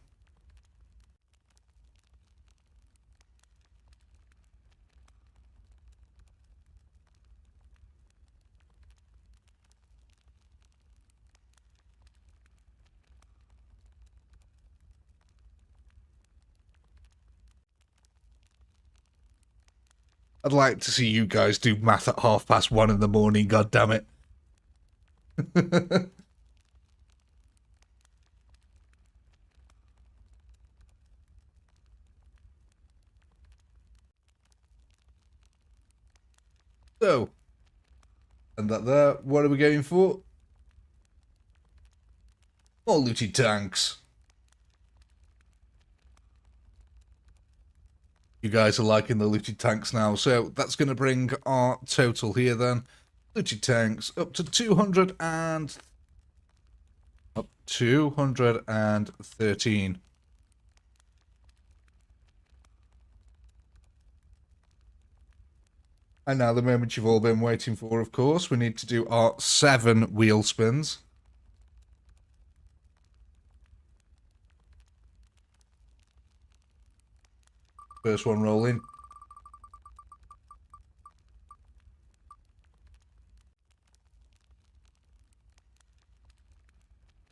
I'd like to see you guys do math at 1:30 in the morning, god damn it. So, and that there, what are we going for? More looted tanks. You guys are liking the looted tanks now, so that's going to bring our total here then. Looted tanks up to 213. And now the moment you've all been waiting for, of course, we need to do our 7 wheel spins. First one rolling.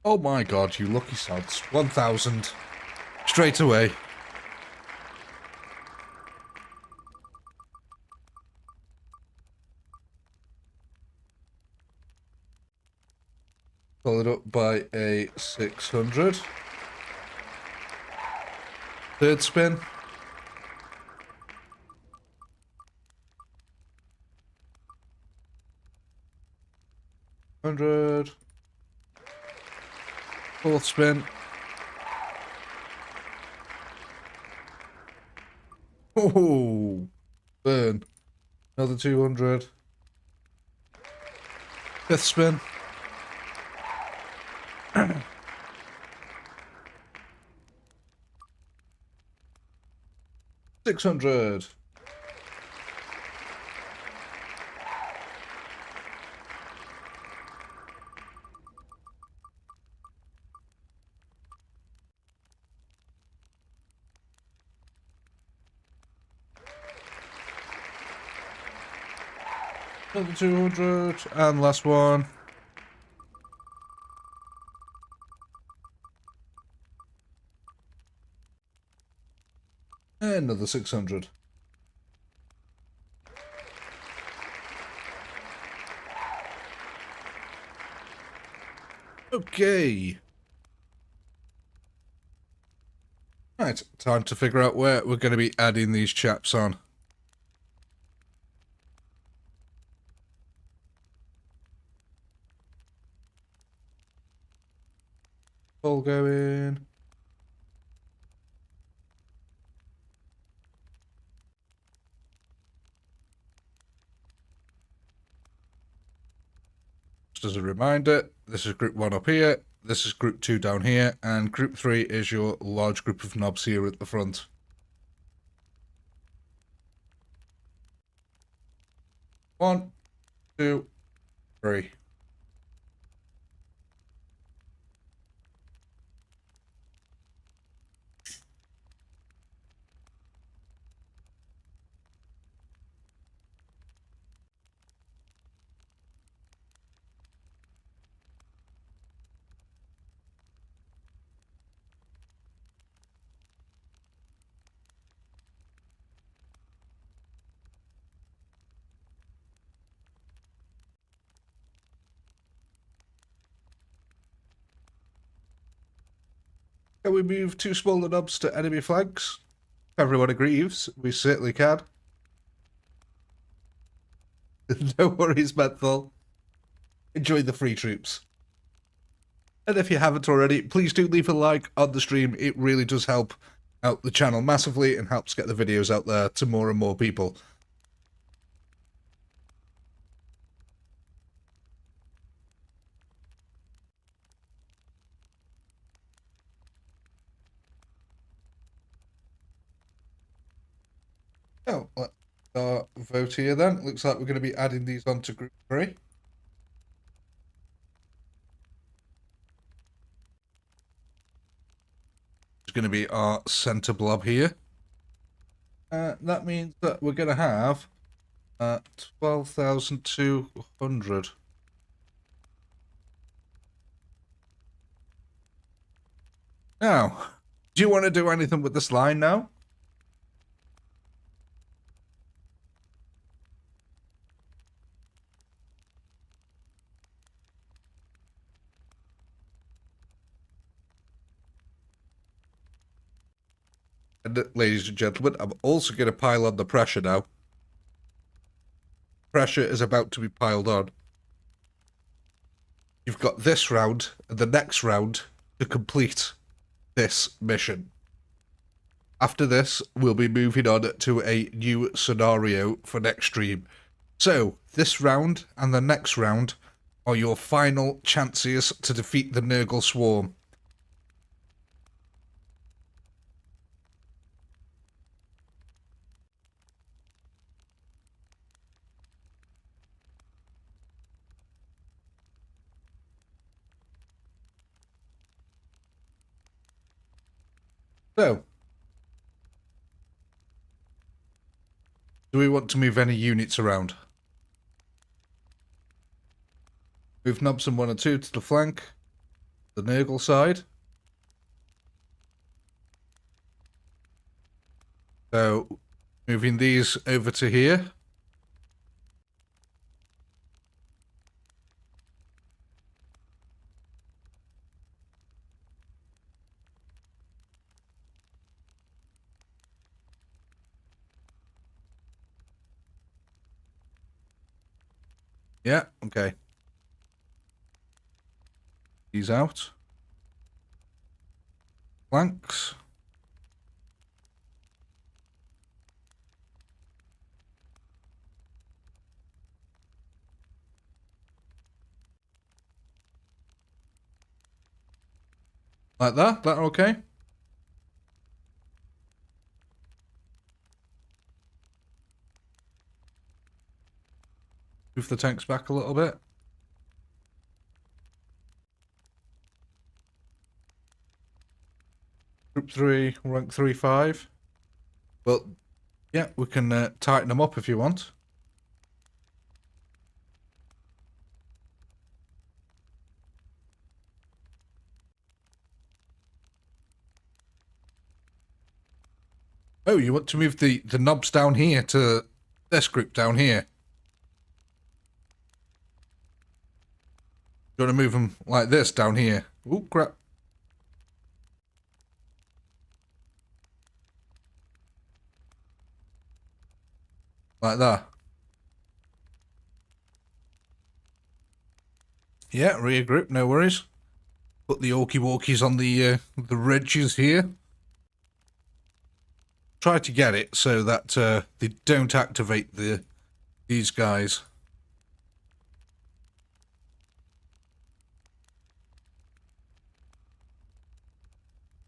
Oh my god, you lucky sods. 1,000. Straight away. Followed up by a 600. Third spin. 100. Fourth spin. Oh, burn. Another 200. Fifth spin. 600. Another 200. And last one. And another 600. Okay. Right, time to figure out where we're going to be adding these chaps on. All going. Just as a reminder, this is group 1 up here, this is group 2 down here, and group 3 is your large group of knobs here at the front. One, two, three. Can we move 2 smaller knobs to enemy flanks? If everyone agrees, we certainly can. No worries, Menthol. Enjoy the free troops. And if you haven't already, please do leave a like on the stream. It really does help out the channel massively and helps get the videos out there to more and more people. Oh, let's start vote here then. Looks like we're going to be adding these on to group 3. It's going to be our center blob here. That means that we're going to have 12,200. Now, do you want to do anything with this line now? And ladies and gentlemen, I'm also going to pile on the pressure now. Pressure is about to be piled on. You've got this round and the next round to complete this mission. After this, we'll be moving on to a new scenario for next stream. So, this round and the next round are your final chances to defeat the Nurgle swarm. So, do we want to move any units around? Move Nobson 1 and 2 to the flank, the Nurgle side. So, moving these over to here. Yeah, okay. These out. Flanks. Like that? That okay? Move the tanks back a little bit. Group 3, rank 3-5. Well, yeah, we can tighten them up if you want. Oh, you want to move the knobs down here to this group down here? You want to move them like this down here? Oh, crap. Like that. Yeah, rear group, no worries. Put the orky walkies on the ridges here. Try to get it so that they don't activate these guys.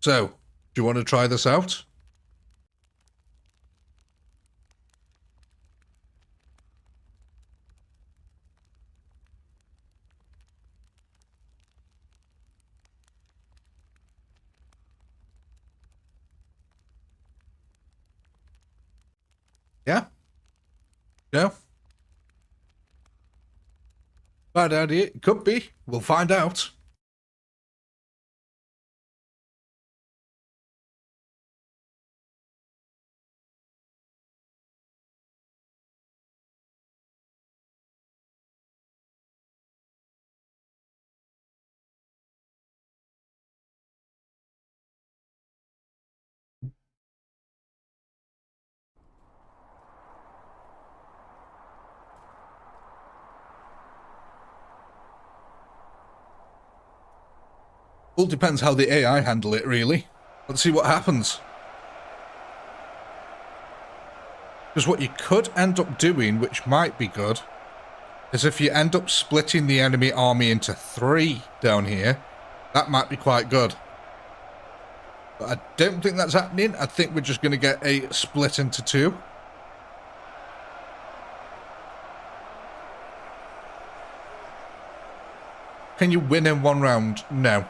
So, do you want to try this out? Yeah? No? Bad idea. Could be. We'll find out. All depends how the AI handle it, really. Let's see what happens. Because what you could end up doing, which might be good, is if you end up splitting the enemy army into 3 down here, that might be quite good. But I don't think that's happening. I think we're just going to get a split into 2. Can you win in 1 round? No.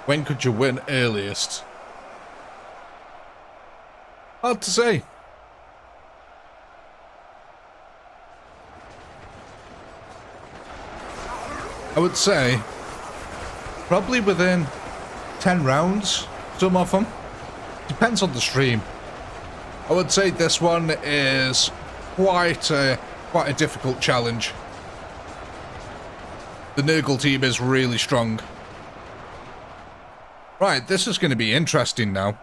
When could you win earliest? Hard to say. I would say probably within 10 rounds, some of them. Depends on the stream. I would say this one is quite a difficult challenge. The Nurgle team is really strong. Right, this is going to be interesting now,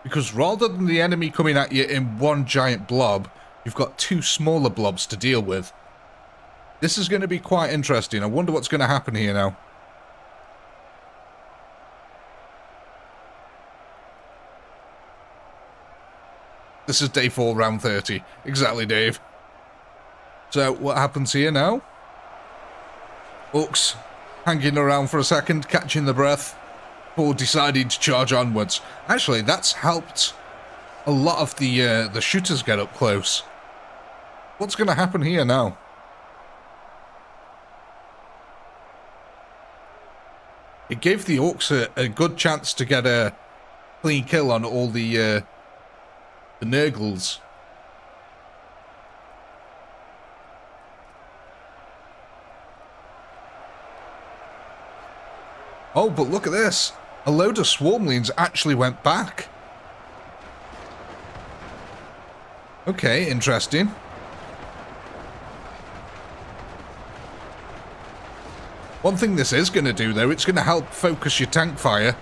because rather than the enemy coming at you in 1 giant blob, you've got 2 smaller blobs to deal with. This is going to be quite interesting. I wonder what's going to happen here now. This is day 4, round 30. Exactly, Dave. So, what happens here now? Orcs hanging around for a second, catching the breath, or deciding to charge onwards. Actually, that's helped a lot of the shooters get up close. What's going to happen here now? It gave the orcs a good chance to get a clean kill on all the Nurgles. Oh, but look at this. A load of swarmlings actually went back. Okay, interesting. One thing this is going to do, though, it's going to help focus your tank fire.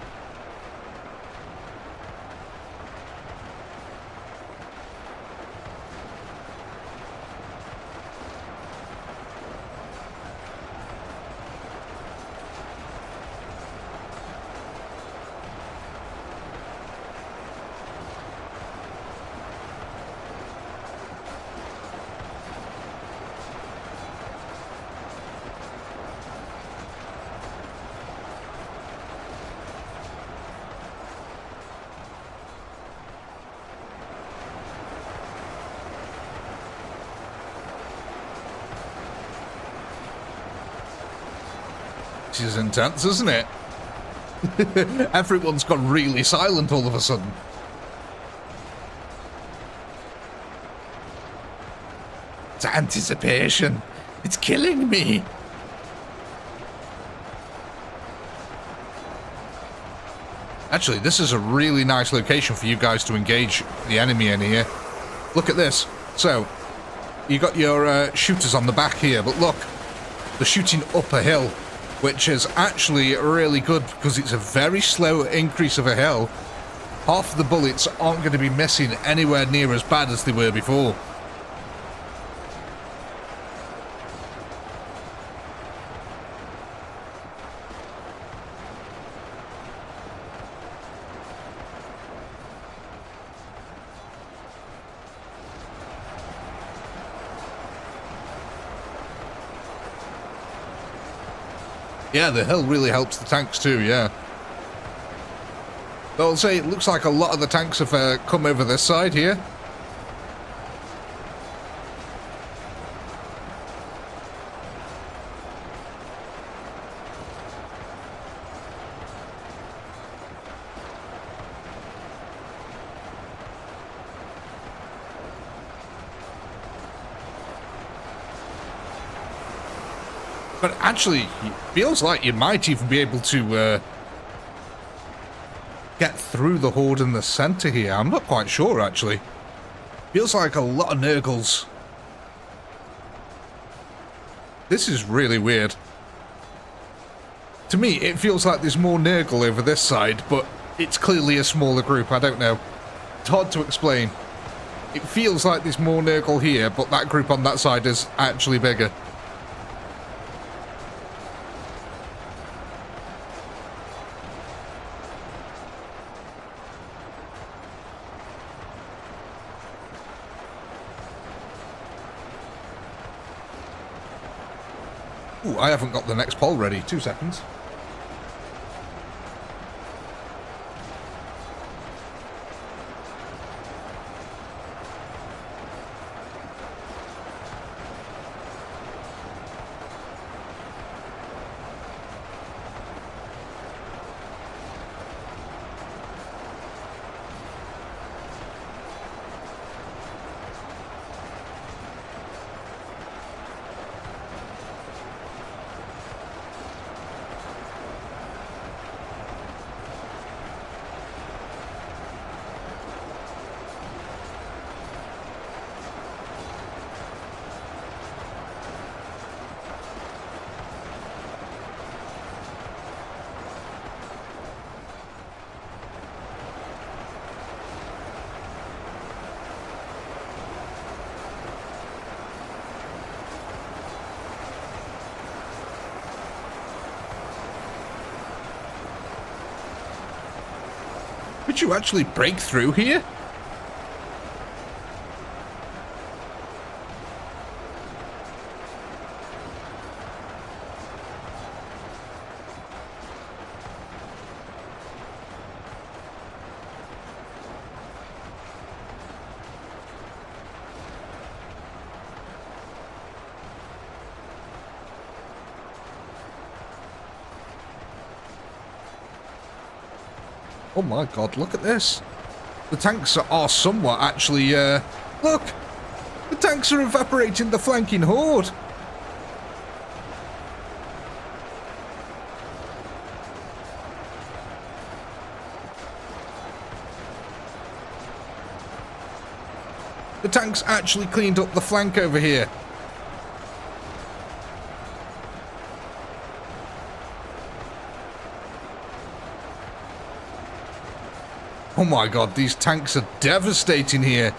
This is intense, isn't it? Everyone's gone really silent all of a sudden. It's anticipation. It's killing me. Actually, this is a really nice location for you guys to engage the enemy in here. Look at this. So, you got your shooters on the back here, but look, they're shooting up a hill, which is actually really good because it's a very slow increase of a hill. Half of the bullets aren't going to be missing anywhere near as bad as they were before. Yeah, the hill really helps the tanks too, yeah. But I'll say it looks like a lot of the tanks have come over this side here. But actually, it feels like you might even be able to get through the horde in the center here. I'm not quite sure, actually. Feels like a lot of Nurgles. This is really weird. To me, it feels like there's more Nurgle over this side, but it's clearly a smaller group. I don't know. It's hard to explain. It feels like there's more Nurgle here, but that group on that side is actually bigger. Ooh, I haven't got the next poll ready. 2 seconds. Could you actually break through here? Oh my god, look at this. The tanks are somewhat actually, look! The tanks are evaporating the flanking horde! The tanks actually cleaned up the flank over here. Oh my god, these tanks are devastating here.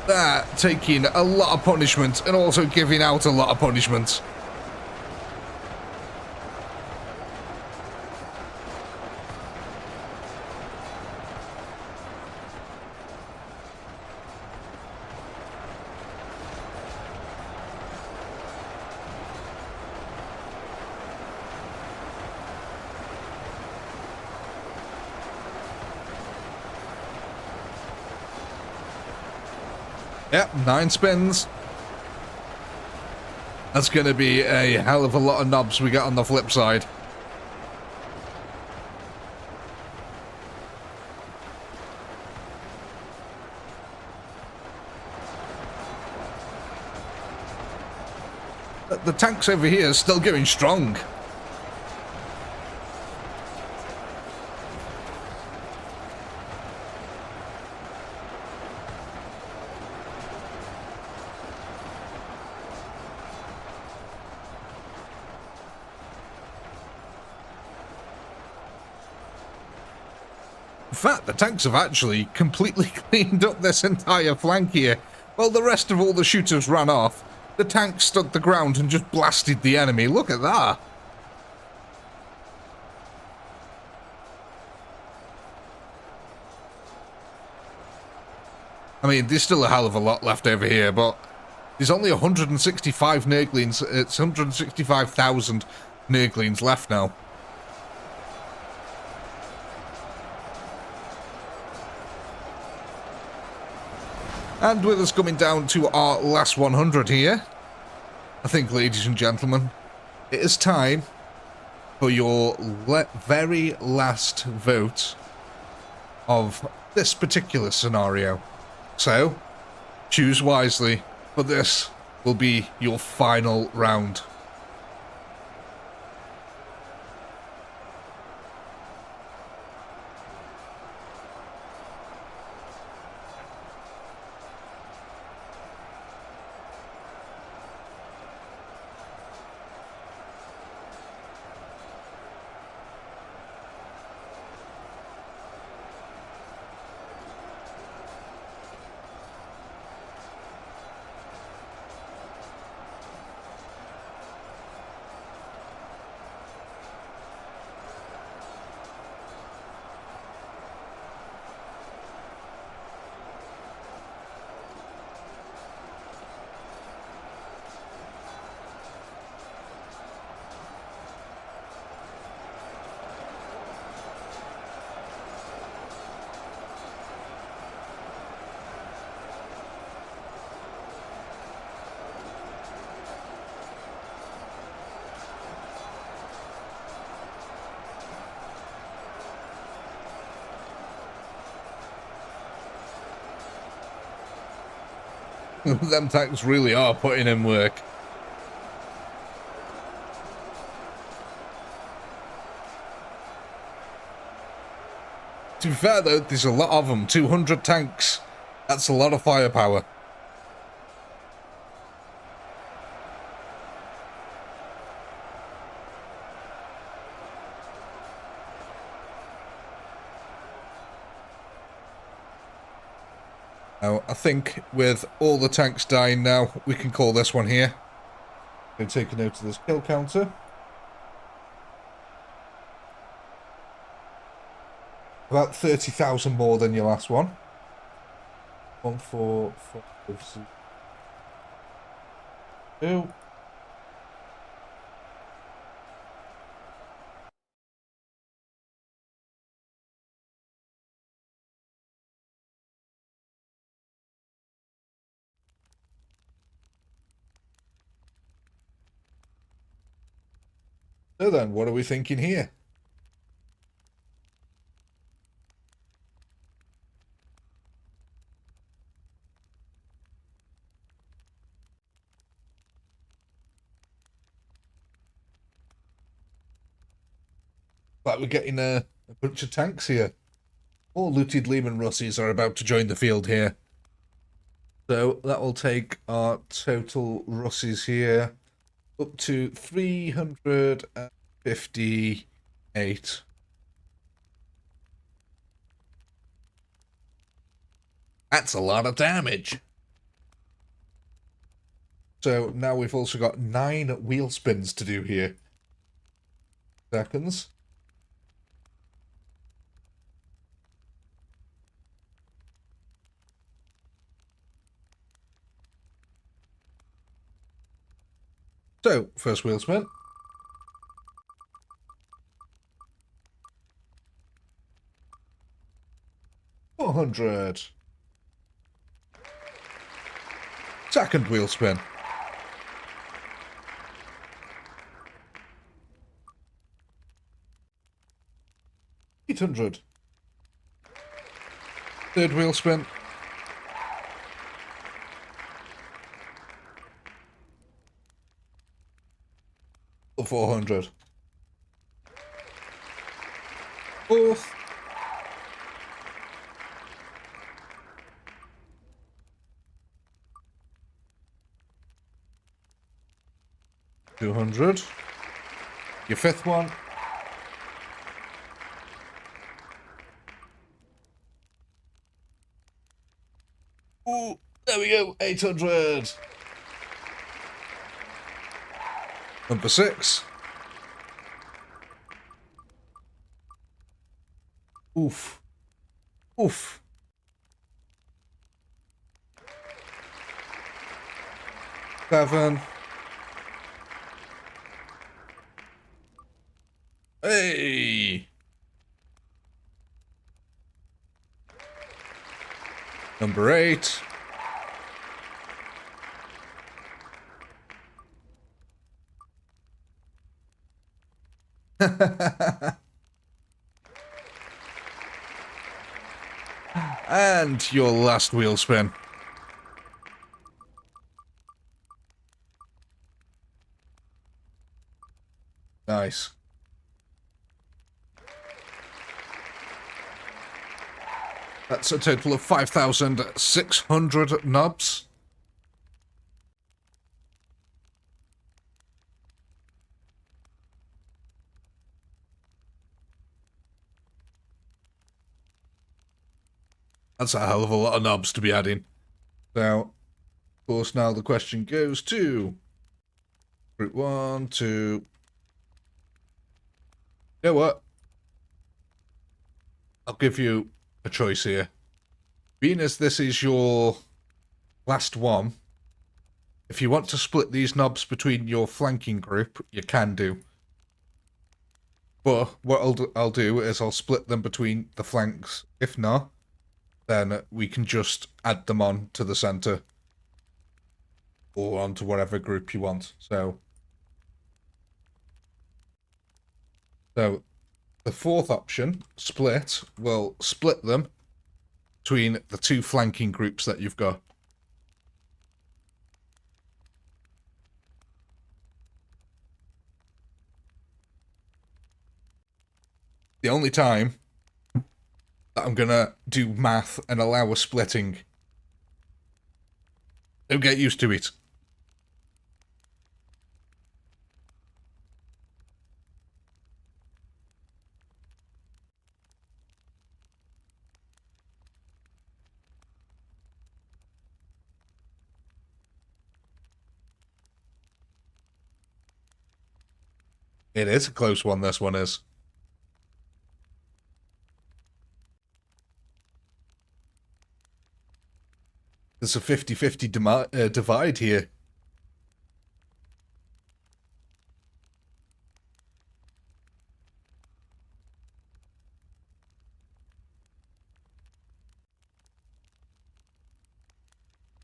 They're taking a lot of punishment and also giving out a lot of punishment. Yep, 9 spins. That's going to be a hell of a lot of knobs we get on the flip side. the tanks over here are still going strong. In fact, the tanks have actually completely cleaned up this entire flank here. While the rest of all the shooters ran off, the tanks stood the ground and just blasted the enemy. Look at that. I mean, there's still a hell of a lot left over here, but there's only 165 Nurglings. It's 165,000 Nurglings left now. And with us coming down to our last 100 here, I think, ladies and gentlemen, it is time for your very last vote of this particular scenario. So, choose wisely, but this will be your final round. Them tanks really are putting in work. To be fair though, there's a lot of them. 200 tanks. That's a lot of firepower. Now, I think with all the tanks dying now, we can call this one here. I'm going to take a note of this kill counter. About 30,000 more than your last one. 1, 4, 5, 6, 2. So then, what are we thinking here? Like we're getting a bunch of tanks here. All looted Lehman Russies are about to join the field here. So that will take our total Russies here up to 358. That's a lot of damage. So now we've also got 9 wheel spins to do here. Seconds. So, first wheel spin. $400. Second wheel spin. $800. Third wheel spin. the 400. Fourth. $200. Your fifth one. Ooh, there we go. 800. Number 6. Oof. Oof. Seven. Hey. Number 8. And your last wheel spin. Nice. That's a total of 5,600 nubs. That's a hell of a lot of nubs to be adding. So, of course, now the question goes to Group 1, 2. You know what? I'll give you a choice here. Being as this is your last one, if you want to split these nobs between your flanking group, you can do. But what I'll do is I'll split them between the flanks. If not, then we can just add them on to the center or onto whatever group you want. So the fourth option, split, will split them between the two flanking groups that you've got. The only time that I'm gonna do math and allow a splitting. Don't get used to it. It is a close one, this one is. There's a 50-50 divide here.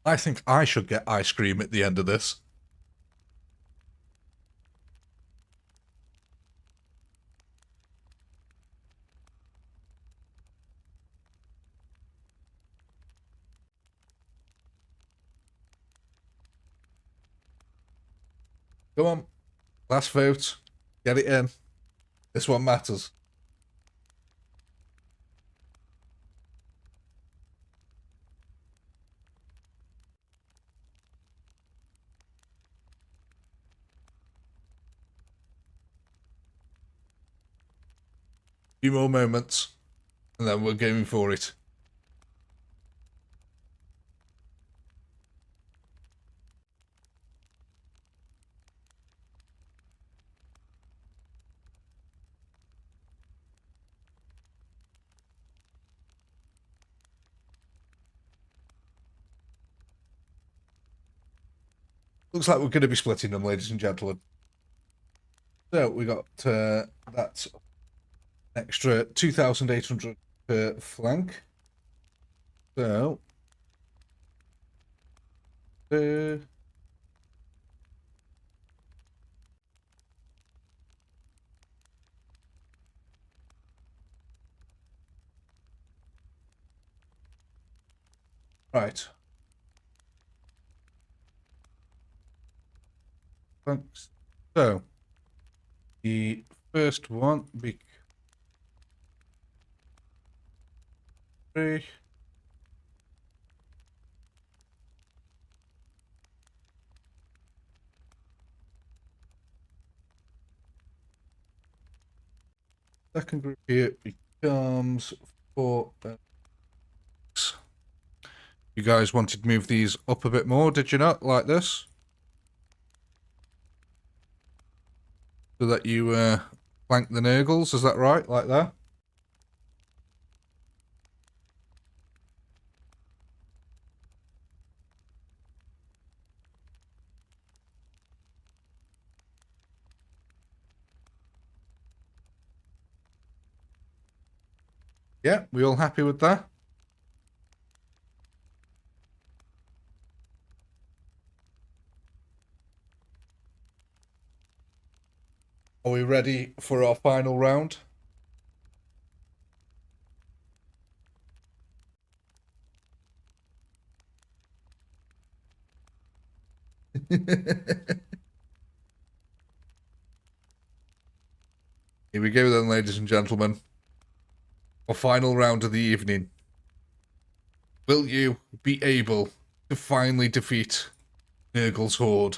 I think I should get ice cream at the end of this. Come on. Last vote. Get it in. This one matters. Few more moments, and then we're going for it. Looks like we're going to be splitting them, ladies and gentlemen. So we got that extra 2,800 per flank. So right. Thanks. So The first one, big 3. Second group here becomes 4. You guys wanted to move these up a bit more, did you not? Like this? So that you flank the Nurgles, is that right? Like that? Yeah, we all happy with that? Are we ready for our final round? Here we go then, ladies and gentlemen. Our final round of the evening. Will you be able to finally defeat Nurgle's horde?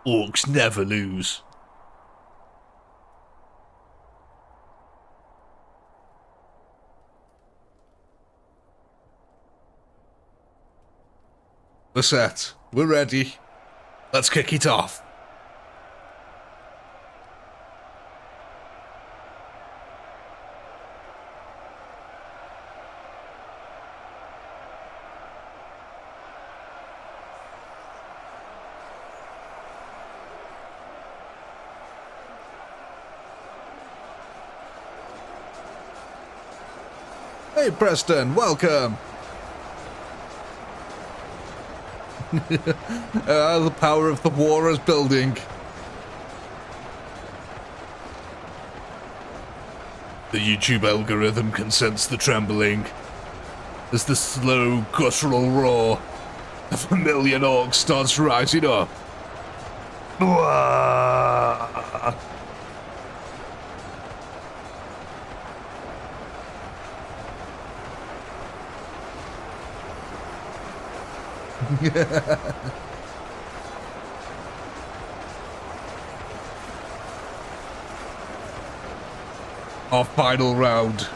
Orcs never lose. We're set. We're ready. Let's kick it off. Hey Preston, welcome. The power of the war is building. The YouTube algorithm can sense the trembling as the slow guttural roar of a million orcs starts rising up. Bwah! Our final round.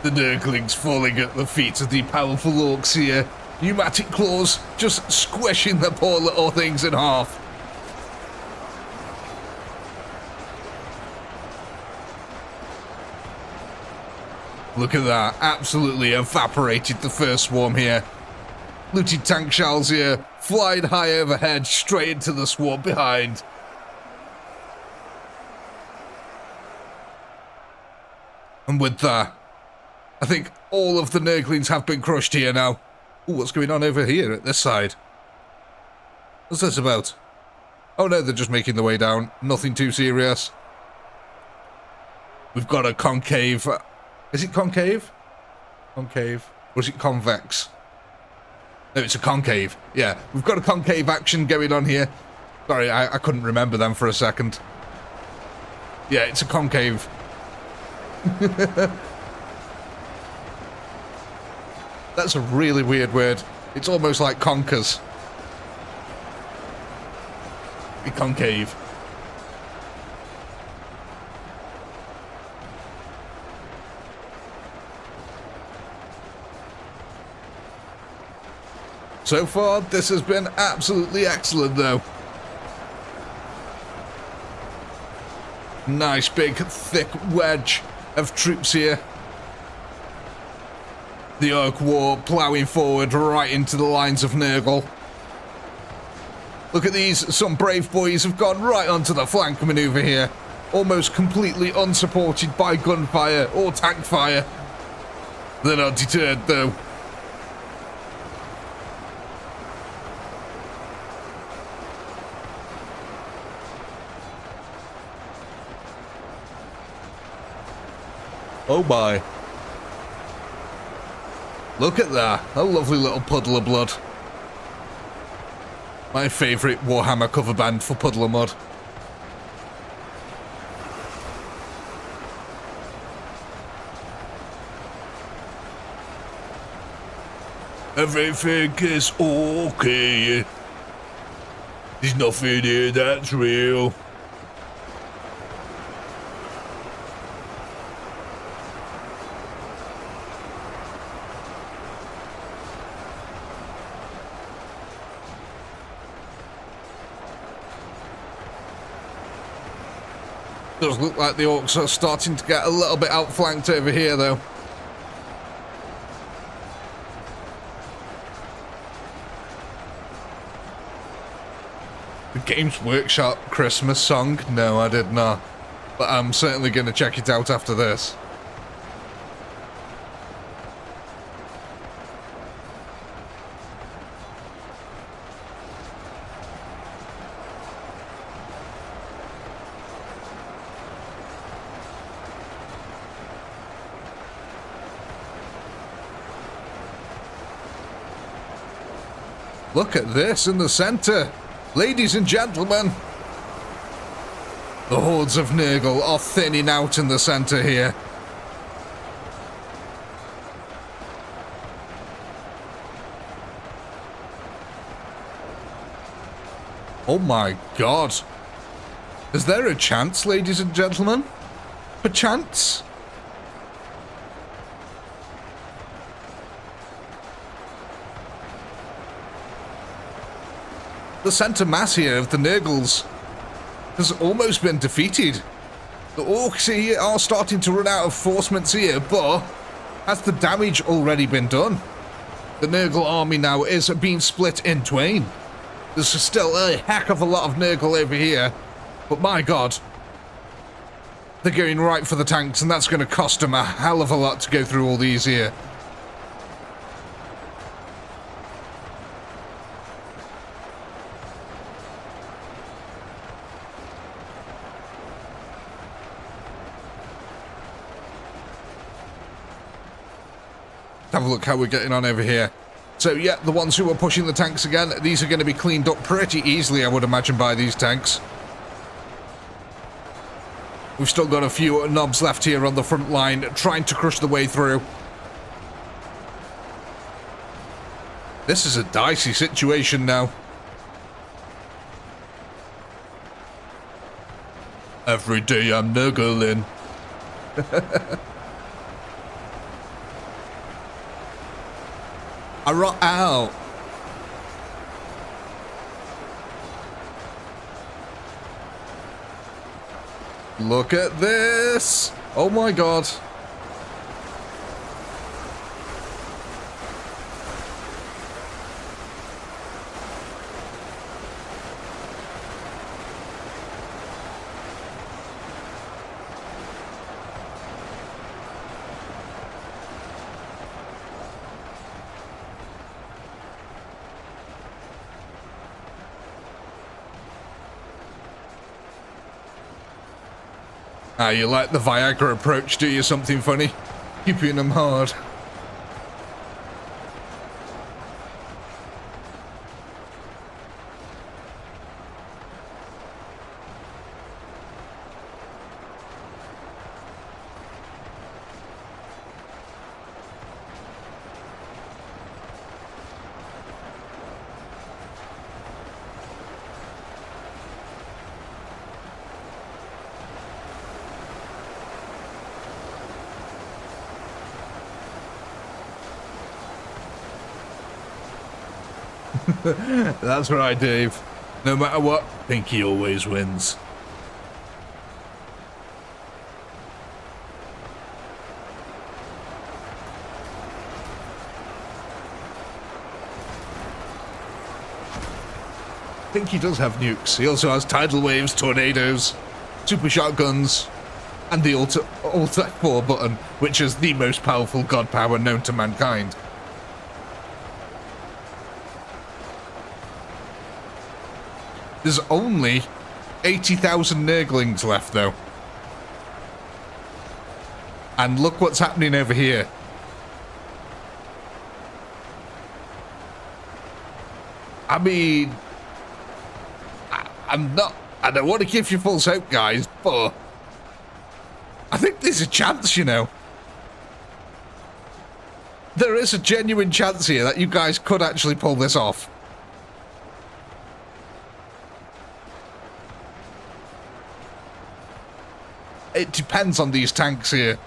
The Nurglings falling at the feet of the powerful orcs here. Pneumatic claws just squishing the poor little things in half. Look at that. Absolutely evaporated the first swarm here. Looted tank shells here, flying high overhead, straight into the swarm behind. And with that, I think all of the Nurglings have been crushed here now. Ooh, what's going on over here at this side? What's this about? Oh no, they're just making their way down. Nothing too serious. We've got a concave. Is it concave? Concave. Or is it convex? No, it's a concave. Yeah, we've got a concave action going on here. Sorry, I couldn't remember them for a second. Yeah, it's a concave. That's a really weird word. It's almost like conkers. A concave. So far, this has been absolutely excellent, though. Nice, big, thick wedge of troops here. The Orc War ploughing forward right into the lines of Nurgle. Look at these. Some brave boys have gone right onto the flank maneuver here. almost completely unsupported by gunfire or tank fire. They're not deterred though. Oh my. Look at that. A lovely little puddle of blood. My favourite Warhammer cover band for Puddle of Mud. Everything is okay. There's nothing here that's real. Does look like the orcs are starting to get a little bit outflanked over here though. The Games Workshop Christmas song? No, I did not. But I'm certainly going to check it out after this. Look at this in the center. Ladies and gentlemen, the hordes of Nurgle are thinning out in the center here. Oh my god. Is there a chance, ladies and gentlemen? Perchance? The centre mass here of the Nurgles has almost been defeated. The orcs here are starting to run out of forcements here, but has the damage already been done? The Nurgle army now is being split in twain. There's still a heck of a lot of Nurgle over here, but my god, they're going right for the tanks, and that's going to cost them a hell of a lot to go through all these here. Have a look how we're getting on over here. So yeah, the ones who are pushing the tanks again, these are going to be cleaned up pretty easily, I would imagine, by these tanks. We've still got a few knobs left here on the front line, trying to crush the way through. This is a dicey situation now. Every day I'm Nurgling. I rot out. Look at this. Oh my god. Ah, you like the Viagra approach, do you? Something funny? Keeping them hard. That's right, Dave. No matter what, Pinky always wins. Pinky does have nukes. He also has tidal waves, tornadoes. super shotguns, and the Alt F4 button, which is the most powerful god power known to mankind. There's only 80,000 Nurglings left, though. And look what's happening over here. I mean, I don't want to give you false hope, guys, but I think there's a chance, you know. There is a genuine chance here that you guys could actually pull this off. It depends on these tanks here.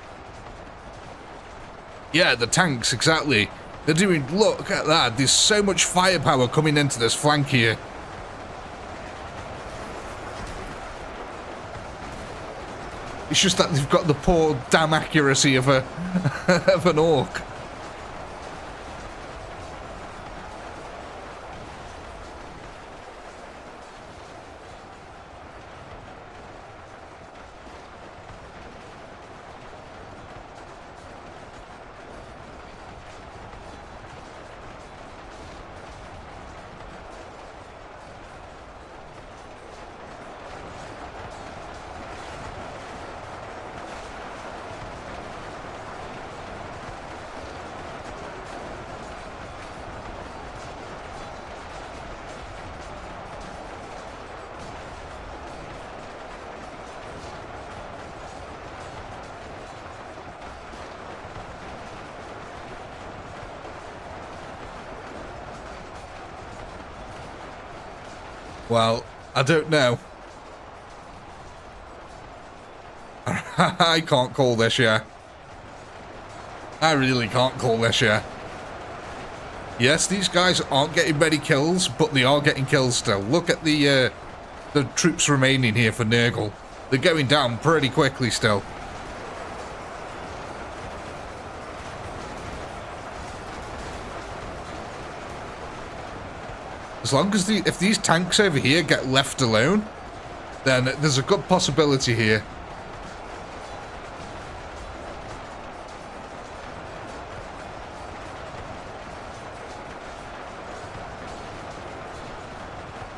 Yeah, the tanks, exactly. They're doing, look at that, there's so much firepower coming into this flank here. It's just that they've got the poor damn accuracy of a of an orc. Well, I don't know. I can't call this, yeah. I really can't call this, yeah. Yes, these guys aren't getting many kills, but they are getting kills still. Look at the troops remaining here for Nurgle. They're going down pretty quickly still. As long as if these tanks over here get left alone, then there's a good possibility here.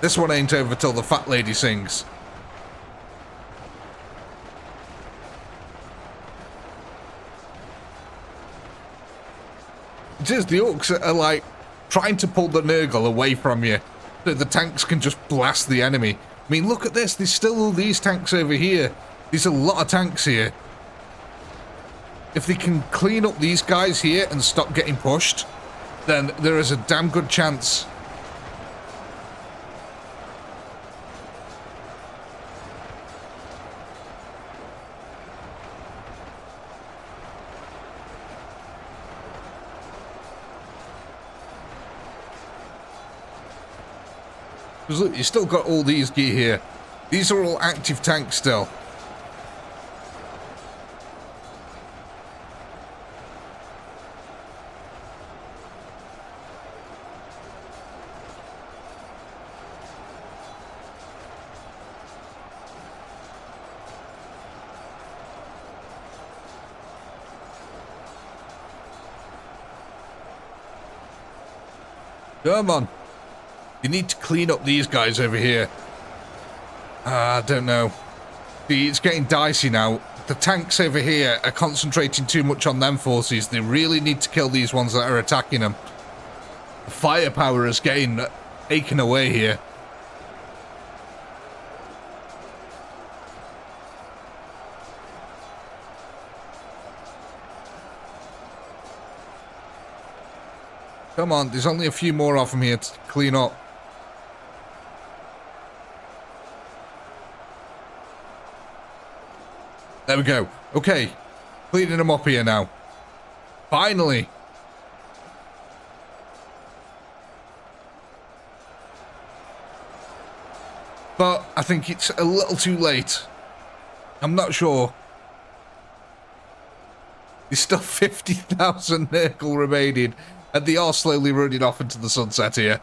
This one ain't over till the fat lady sings. It is, the orcs are like trying to pull the Nurgle away from you so the tanks can just blast the enemy. I mean, look at this. There's still all these tanks over here. There's a lot of tanks here. If they can clean up these guys here and stop getting pushed, then there is a damn good chance. Because look, you still got all these gear here. These are all active tanks still. Come on. You need to clean up these guys over here. I don't know. See, it's getting dicey now. The tanks over here are concentrating too much on them forces. They really need to kill these ones that are attacking them. The firepower is getting taken away here. Come on, there's only a few more of them here to clean up. There we go. Okay. Cleaning them up here now. Finally. But I think it's a little too late. I'm not sure. There's still 50,000 Nurgle remaining. And they are slowly running off into the sunset here.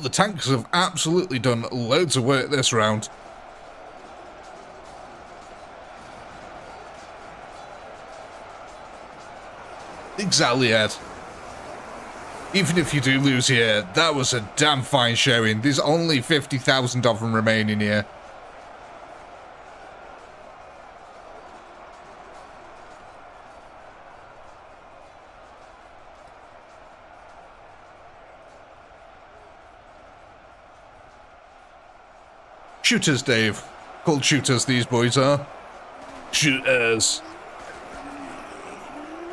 the tanks have absolutely done loads of work this round. Exactly, Ed. Even if you do lose here, that was a damn fine showing. There's only 50,000 of them remaining here. Shooters, Dave. Called shooters, these boys are. Shooters.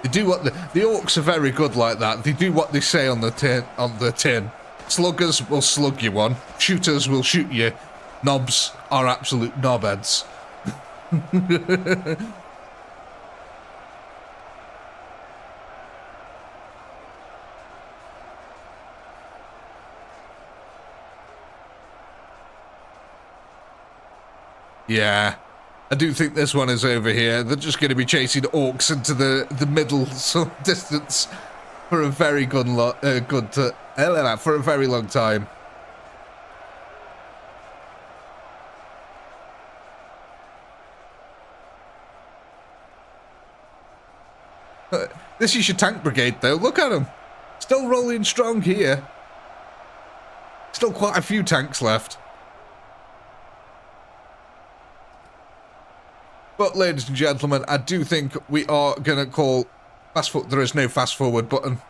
They do what the orcs are very good like that. They do what they say on the tin. Sluggers will slug you one. Shooters will shoot you. Knobs are absolute knobheads. Yeah, I do think this one is over here. They're just going to be chasing orcs into the middle distance for a very for a very long time. This is your tank brigade, though. Look at them, still rolling strong here. Still quite a few tanks left. But, ladies and gentlemen, I do think we are going to call fast forward. There is no fast forward button.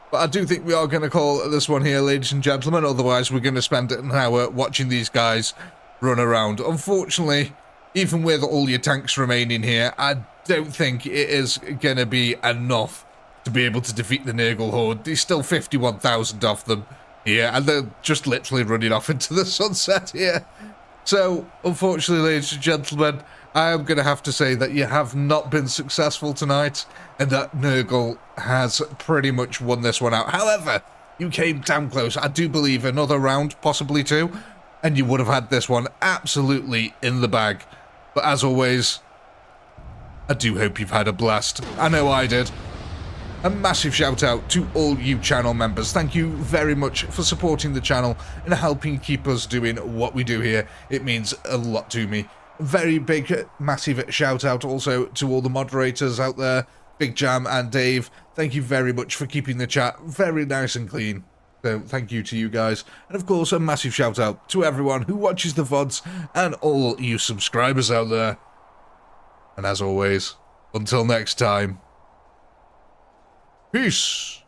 But I do think we are going to call this one here, ladies and gentlemen. Otherwise, we're going to spend an hour watching these guys run around. Unfortunately, even with all your tanks remaining here, I don't think it is going to be enough to be able to defeat the Nurgle horde. There's still 51,000 of them. Yeah, and they're just literally running off into the sunset here. So, unfortunately, ladies and gentlemen, I am going to have to say that you have not been successful tonight, and that Nurgle has pretty much won this one out. However, you came damn close. I do believe another round, possibly two, and you would have had this one absolutely in the bag. But as always, I do hope you've had a blast. I know I did. A massive shout out to all you channel members. Thank you very much for supporting the channel and helping keep us doing what we do here. It means a lot to me. Very big, massive shout out also to all the moderators out there, Big Jam and Dave. Thank you very much for keeping the chat very nice and clean. So thank you to you guys. And of course, a massive shout out to everyone who watches the VODs and all you subscribers out there. And as always, until next time, peace.